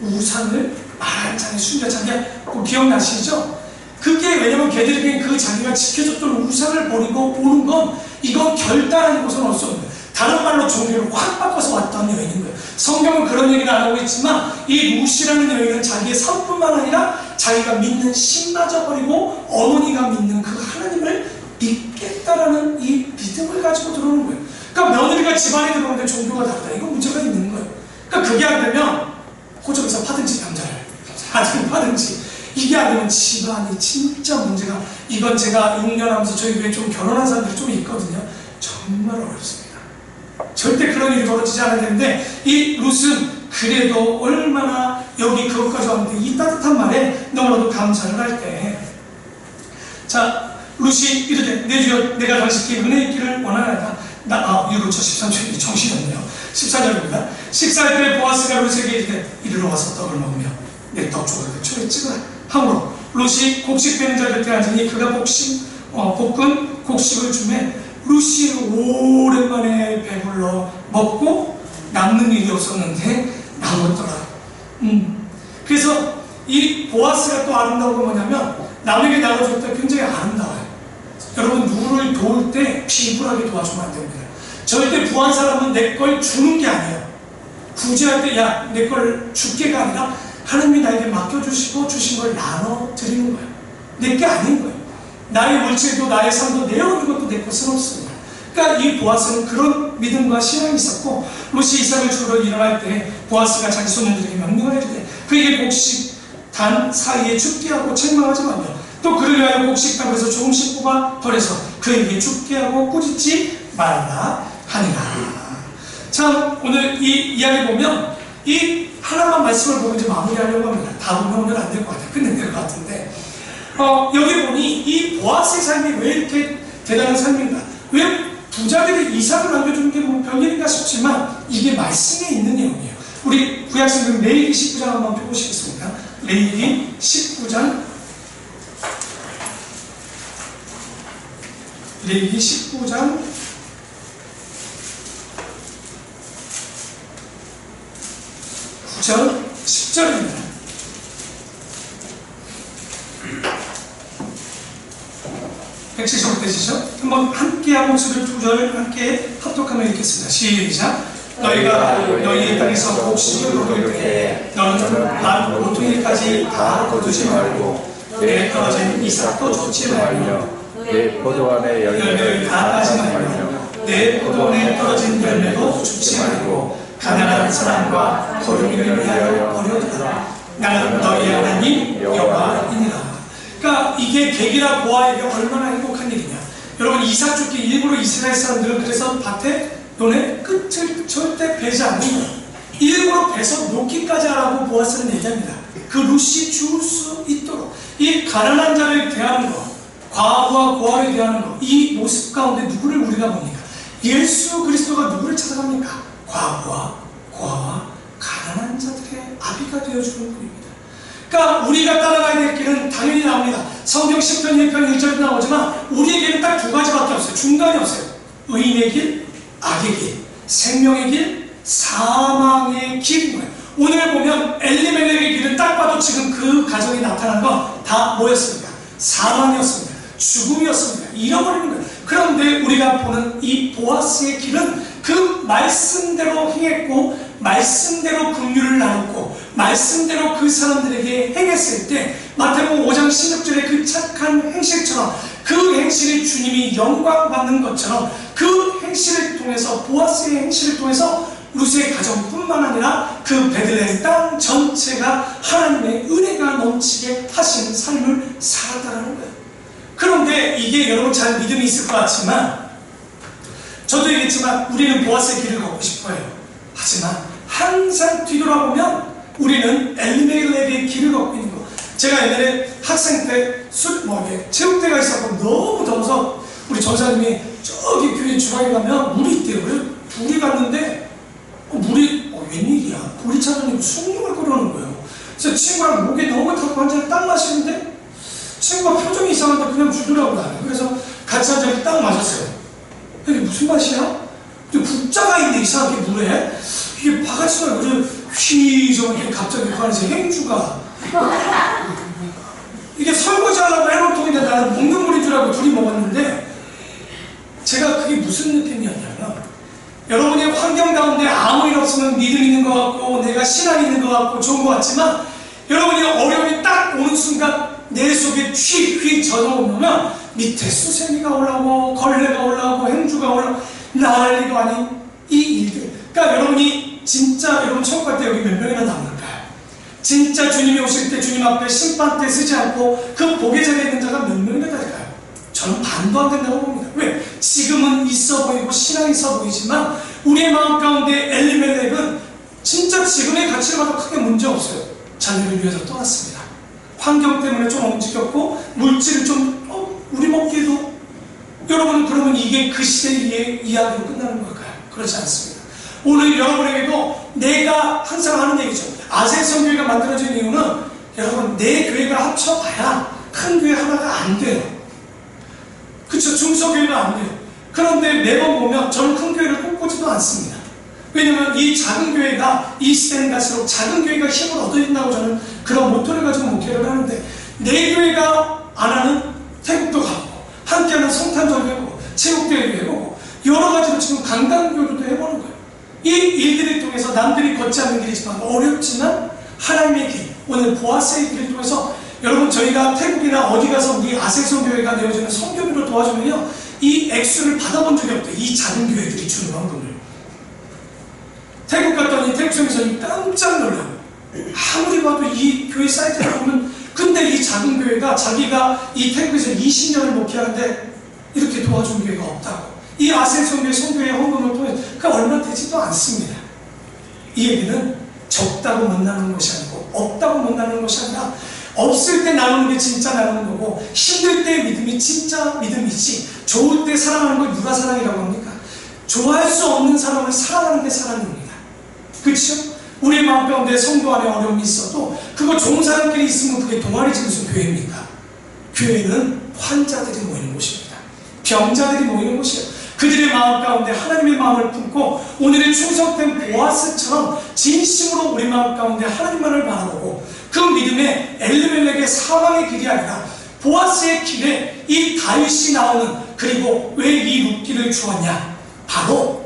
우상을 말 한 장에 숨겨. 자기가 기억나시죠? 그게 왜냐면 걔들에게 그 자기가 지켜줬던 우상을 버리고 오는 건 이건 결단하는 것은 없어 없는 거예요. 다른 말로 종교를 확 바꿔서 왔던 여인인 거예요. 성경은 그런 얘기는 안 하고 있지만 이 룻이라는 여인은 자기의 삶뿐만 아니라 자기가 믿는 신마저 버리고 어머니가 믿는 그 하나님을 믿겠다라는 이 믿음을 가지고 들어오는 거예요. 그러니까 며느리가 집안에 들어오는데 종교가 다르다. 이건 문제가 있는 거예요. 그러니까 그게 안 되면 호적에서 파든지 남자를 아니면 파든지 이게 안 되면 집안이 진짜 문제가. 이건 제가 6년 하면서 저희 교회에 좀 결혼한 사람들이 좀 있거든요. 정말 어렵습니다. 절대 그런 일이 벌어지지 않아야 되는데 이 룻은 그래도 얼마나 여기 그것까지 왔는데 이 따뜻한 말에 너무나도 감사를 할 때 자 룻이 이르되 내 주여 내가 당신께 은혜 있기를 원하나이다. 이거 저 13절이 정신없네요. 14절입니다. 식사할 때 보아스가 룻에게 이르되 이리로 와서 떡을 먹으며 내 떡조각을 초에 찍으라 하므로 룻이 곡식 빼는 자 곁에 앉으니 그가 볶은 곡식을 주매 룻이 오랜만에 배불러 먹고 남는 일이 없었는데 남았더라. 그래서 이 보아스가 또 아름다운 건 뭐냐면 남에게 나눠줄 때 굉장히 아름다워요. 여러분, 누구를 도울 때 비굴하게 도와주면 안 됩니다. 절대 부한 사람은 내 걸 주는 게 아니에요. 구제할 때 야, 내 걸 줄게가 아니라 하나님이 나에게 맡겨주시고 주신 걸 나눠드리는 거예요. 내 게 아닌 거예요. 나의 물질도 나의 삶도 내 얻는 것도 내 것은 없습니다. 그러니까 이 보아스는 그런 믿음과 신앙이 있었고, 롯이 이삭을 주러 일어날 때 보아스가 자기 소년들에게 명령을 해주되 그에게 곡식 단 사이에 죽게 하고 책망하지만요, 또 그를 위하여 곡식담에서 조금씩 뽑아 버려서 그에게 죽게 하고 꾸짖지 말라 하니라. 참, 오늘 이 이야기 보면 이 하나만 말씀을 보고 이제 마무리하려고 합니다. 다 보면 오늘 안 될 것 같아요. 끝내야 될 것 같은데, 여기 보니 이 보아스의 삶이 왜 이렇게 대단한 삶인가? 왜 부자들이 이삭을 남겨주는 게 뭐 별일인가 싶지만 이게 말씀에 있는 내용이에요. 우리 구약성경 레위기 19장 한번 펴보시겠습니다. 레위기 19장, 레위기 19장 9절 10절입니다. 백지성 되시죠? 한번 함께 한 목소리를 두 절 함께 합독하며 읽겠습니다. 시작. 너희가 너희의 땅에서 곡식을 거둘 때 너는 만 5통일까지 다 거두지 말고 내 떨어진 이삭도 쫓지 말며 내 포도원의 열매를 다 따지 말며 내 포도원에 떨어진 열매도 줍지 말고 가난한 사람과 거류민을 위하여 버려두라. 나는 너희 하나님 여호와이니라. 그러니까 이게 백이라 보아에게 얼마나 행복한 일이냐. 여러분, 이삭 줍기 일부러 이스라엘 사람들은 그래서 밭에 너네 끝을 절대 베지 않는 거예요. 일부러 베서 놓기까지 하라고 보아스는 얘기합니다. 그 룻이 죽을 수 있도록 이 가난한 자를 대하는 것, 과부와 고아를 대하는 것, 이 모습 가운데 누구를 우리가 봅니까? 예수 그리스도가 누구를 찾아갑니까? 과부와 고아와 가난한 자들의 아비가 되어주는 분입니다. 그러니까 우리가 따라가야 될 길은 당연히 나옵니다. 성경 10편 1편 1절도 나오지만 우리에게는 딱 두 가지밖에 없어요. 중간이 없어요. 의인의 길, 악의 길, 생명의 길, 사망의 길인 거예요. 오늘 보면 엘리멜렉의 길은 딱 봐도 지금 그 가정이 나타난 건 다 뭐였습니까? 사망이었습니다. 죽음이었습니다. 잃어버리는 거예요. 그런데 우리가 보는 이 보아스의 길은 그 말씀대로 행했고, 말씀대로 긍휼을 나눴고, 말씀대로 그 사람들에게 행했을 때 마태복음 5장 16절의 그 착한 행실처럼, 그 행실이 주님이 영광받는 것처럼 그 행실을 통해서, 보아스의 행실을 통해서 룻의 가정뿐만 아니라 그 베들레헴 땅 전체가 하나님의 은혜가 넘치게 하시는 삶을 살았다는 거예요. 그런데 이게 여러분 잘 믿음이 있을 것 같지만, 저도 얘기했지만 우리는 보아스의 길을 걷고 싶어요. 하지만 항상 뒤돌아보면 우리는 엘리멜렉의 길을 걷고 있는 거. 제가 옛날에 학생 때 체육대가 있었고 너무 더워서 우리 전사님이 저기 교회 주방에 가면 물이 있대요. 그래서 불이 갔는데 물이 웬일이야, 불이 차더니 숭늉을 끓여오는 거예요. 그래서 친구랑 목에 너무 타고 한 잔을 딱 마시는데 친구가 표정이 이상한데 그냥 주더라고요. 그래서 같이 한 잔을 딱 마셨어요. 이게 무슨 맛이야? 국자가 있네, 이상하게 물에. 이게 바가지가 그냥 휘저게 갑자기 그 안에서 행주가. 이게 설거지 하려고 해놓은 통인데 나는 먹는 물인 줄 알고 둘이 먹었는데, 제가 그게 무슨 느낌이었냐면, 여러분의 환경 가운데 아무 일 없으면 믿음 있는 것 같고 내가 신앙 있는 것 같고 좋은 것 같지만, 여러분이 어려움이 딱 오는 순간 내 속에 휙휙 젖어오면 밑에 수세미가 올라오고 걸레가 올라오고 행주가 올라오고 난리도 아닌 이 일들. 그러니까 여러분이 진짜 여러분 천국 갈 때 여기 몇 명이나 남을까요? 진짜 주님이 오실 때 주님 앞에 심판 때 쓰지 않고 그 복의 자리에 있는 자가 몇 명이나 될까요? 저는 반도 안 된다고 봅니다. 왜? 지금은 있어 보이고 신앙이 있어 보이지만 우리의 마음 가운데 엘리멜렉은 진짜 지금의 가치를 봐도 크게 문제 없어요. 자녀를 위해서 떠났습니다. 환경 때문에 좀 움직였고 물질을 좀 우리 먹기에도. 여러분, 그러면 이게 그 시대의 이야기로 끝나는 걸까요? 그렇지 않습니다. 오늘 여러분에게도 내가 항상 하는 얘기죠. 아세 성교회가 만들어진 이유는 여러분, 내 교회가 합쳐봐야 큰 교회 하나가 안 돼요. 그쵸? 중소교회가 안 돼요. 그런데 매번 보면 저는 큰 교회를 꿈꾸지도 않습니다. 왜냐면 이 작은 교회가 이 시대는 갈수록 작은 교회가 힘을 얻어진다고 저는 그런 모토를 가지고 목회를 하는데, 내 교회가 안 하는 태국도 가보고, 함께하는 성탄절도 해보고, 체육대회도 해보고, 여러 가지로 지금 강단교류도 해보는 거예요. 이 일들을 통해서 남들이 걷지 않는 길이지만 어렵지만 하나님의 길, 오늘 보아스의 길을 통해서 여러분, 저희가 태국이나 어디 가서 우리 아세송 교회가 내어주는 성교비로 도와주면요, 이 액수를 받아본 적이 없대요. 이 작은 교회들이 주는 헌금을. 태국 갔더니 태국 성교사님이 깜짝 놀라요. 아무리 봐도 이 교회 사이트를 보면, 근데 이 작은 교회가 자기가 이 태국에서 20년을 목회하는데 이렇게 도와준 교회가 없다고. 이 아세송교회 성교회 헌금을 통해서 그 얼마 되지도 않습니다. 이 얘기는 적다고 못 나누는 것이 아니고 없다고 못 나누는 것이 아니라, 없을 때 나누는 게 진짜 나누는 거고, 힘들 때 믿음이 진짜 믿음이지, 좋을 때 사랑하는 걸 누가 사랑이라고 합니까? 좋아할 수 없는 사람을 사랑하는 게 사랑입니다. 그렇죠? 우리 마음 가운데 성도 안에 어려움이 있어도 그거 좋은 사람끼리 있으면 그게 동아리지 무슨 교회입니까? 교회는 환자들이 모이는 곳입니다. 병자들이 모이는 곳이에요. 그들의 마음 가운데 하나님의 마음을 품고 오늘의 충성된 보아스처럼 진심으로 우리 마음 가운데 하나님만을 바라보고, 그 믿음에 엘리멜렉의 사망의 길이 아니라 보아스의 길에 이 다윗이 나오는, 그리고 왜 이 룻기를 주었냐? 바로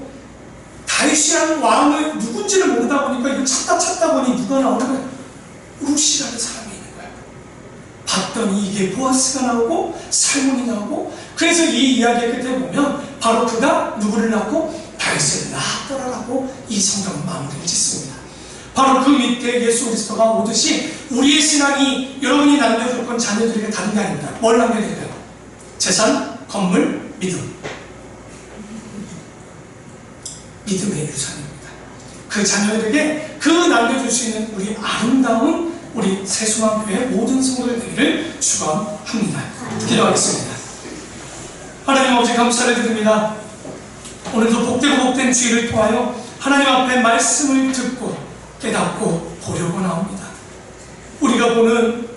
다윗이라는 왕을 누군지를 모르다 보니까 이거 찾다 보니 누가 나오는 거예요? 룻이라는 사람이 있는 거예요. 봤더니 이게 보아스가 나오고 살몬이 나오고, 그래서 이 이야기의 끝에 보면 바로 그가 누구를 낳고 다윗을 낳았더라라고 이 성경은 마무리를 짓습니다. 바로 그 밑에 예수 그리스도가 오듯이 우리의 신앙이 여러분이 남겨줄 건 자녀들에게 다른 게 아닙니다. 뭘 남겨드려요? 재산, 건물, 믿음. 믿음의 유산입니다. 그 자녀들에게 그 남겨줄 수 있는 우리 아름다운 우리 세수만교회 모든 성도들 되기를 축원합니다. 기도하겠습니다. 하나님 아버지, 감사를 드립니다. 오늘도 복되고 복된 주일을 통하여 하나님 앞에 말씀을 듣고 깨닫고 보려고 나옵니다. 우리가 보는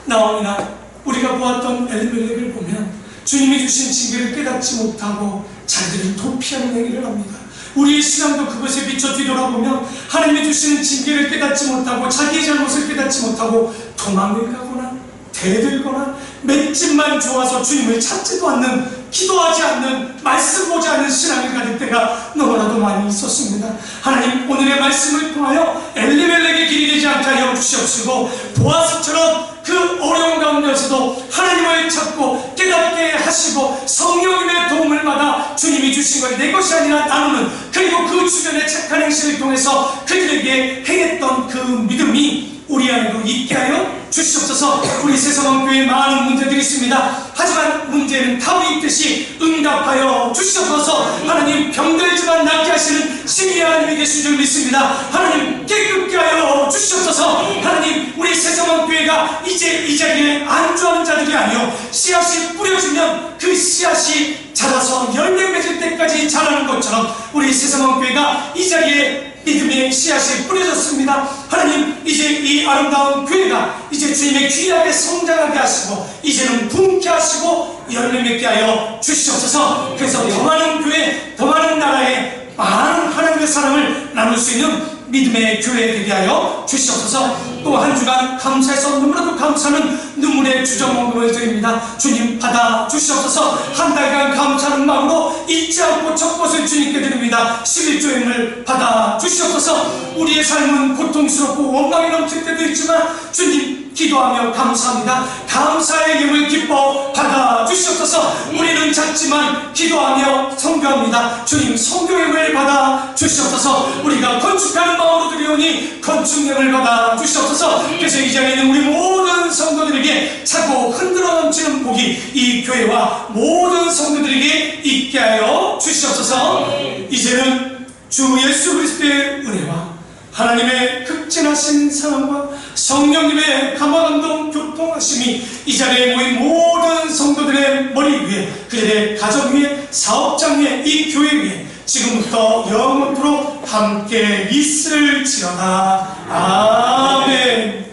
나옴이나 우리가 보았던 엘리멜렉을 보면 주님이 주신 징계를 깨닫지 못하고 자기들을 도피하는 행위를 합니다. 우리의 신앙도 그것에 비춰 뒤돌아보면 하나님이 주시는 징계를 깨닫지 못하고 자기의 잘못을 깨닫지 못하고 도망을 가거나 대들거나 맷집만 좋아서 주님을 찾지도 않는, 기도하지 않는, 말씀 보지 않는 신앙을 가질 때가 너무나도 많이 있었습니다. 하나님, 오늘의 말씀을 통하여 엘리멜렉의 길이 되지 않게 하여 주시옵시고, 보아스처럼 그 어려운 가운데서도 하나님을 찾고 깨닫게 하시고 성령님의 도움을 받아 주님이 주신 것이 내 것이 아니라 나누는, 그리고 그 주변의 착한 행실을 통해서 그들에게 행했던 그 믿음이 우리 안에도 있게 하여 주시옵소서. 우리 세성원교회에 많은 문제들이 있습니다. 하지만 문제는 답이 있듯이 응답하여 주시옵소서. 하나님, 병들지만 낫게 하시는 신의 하나님이 계신 줄 믿습니다. 하나님, 깨끗게 하여 주시옵소서. 하나님, 우리 세성원교회가 이제 이 자리에 안주하는 자들이 아니요, 씨앗이 뿌려지면 그 씨앗이 자라서 열매 맺을 때까지 자라는 것처럼 우리 세성원교회가 이 자리에 믿음의 씨앗이 뿌려졌습니다. 하나님, 이제 이 아름다운 교회가 이제 주님의 귀하게 성장하게 하시고 이제는 분케 하시고 열매 맺게 하여 주시옵소서. 그래서 더 많은 교회, 더 많은 나라에 많은 하나님의 사랑을 나눌 수 있는 믿음의 교회 되게 하여 주시옵소서. 또 한 주간 감사해서 너무나도 감사하는 눈물의 주정원금을 드립니다. 주님, 받아 주시옵소서. 한 달간 감사하는 마음으로 잊지 않고 첫 것을 주님께 드립니다. 11조임을 받아 주시옵소서. 우리의 삶은 고통스럽고 원망이 넘칠 때도 있지만 주님, 기도하며 감사합니다. 감사의 힘을 기뻐 받아 주시옵소서. 우리는 작지만 기도하며 성교합니다. 주님, 성교의 힘을 받아 주시옵소서. 우리가 건축하는 마음으로 드리오니 건축력을 받아 주시옵소서. 그래서 이 자리에 있는 우리 모든 성도들에게 차고 흔들어 넘치는 복이 이 교회와 모든 성도들에게 있게 하여 주시옵소서. 이제는 주 예수 그리스도의 은혜와 하나님의 극진하신 사랑과 성령님의 감화감동 교통하심이 이 자리에 모인 모든 성도들의 머리 위에, 그들의 가정 위에, 사업장 위에, 이 교회 위에 지금부터 영원토록 함께 있을지어다. 아멘.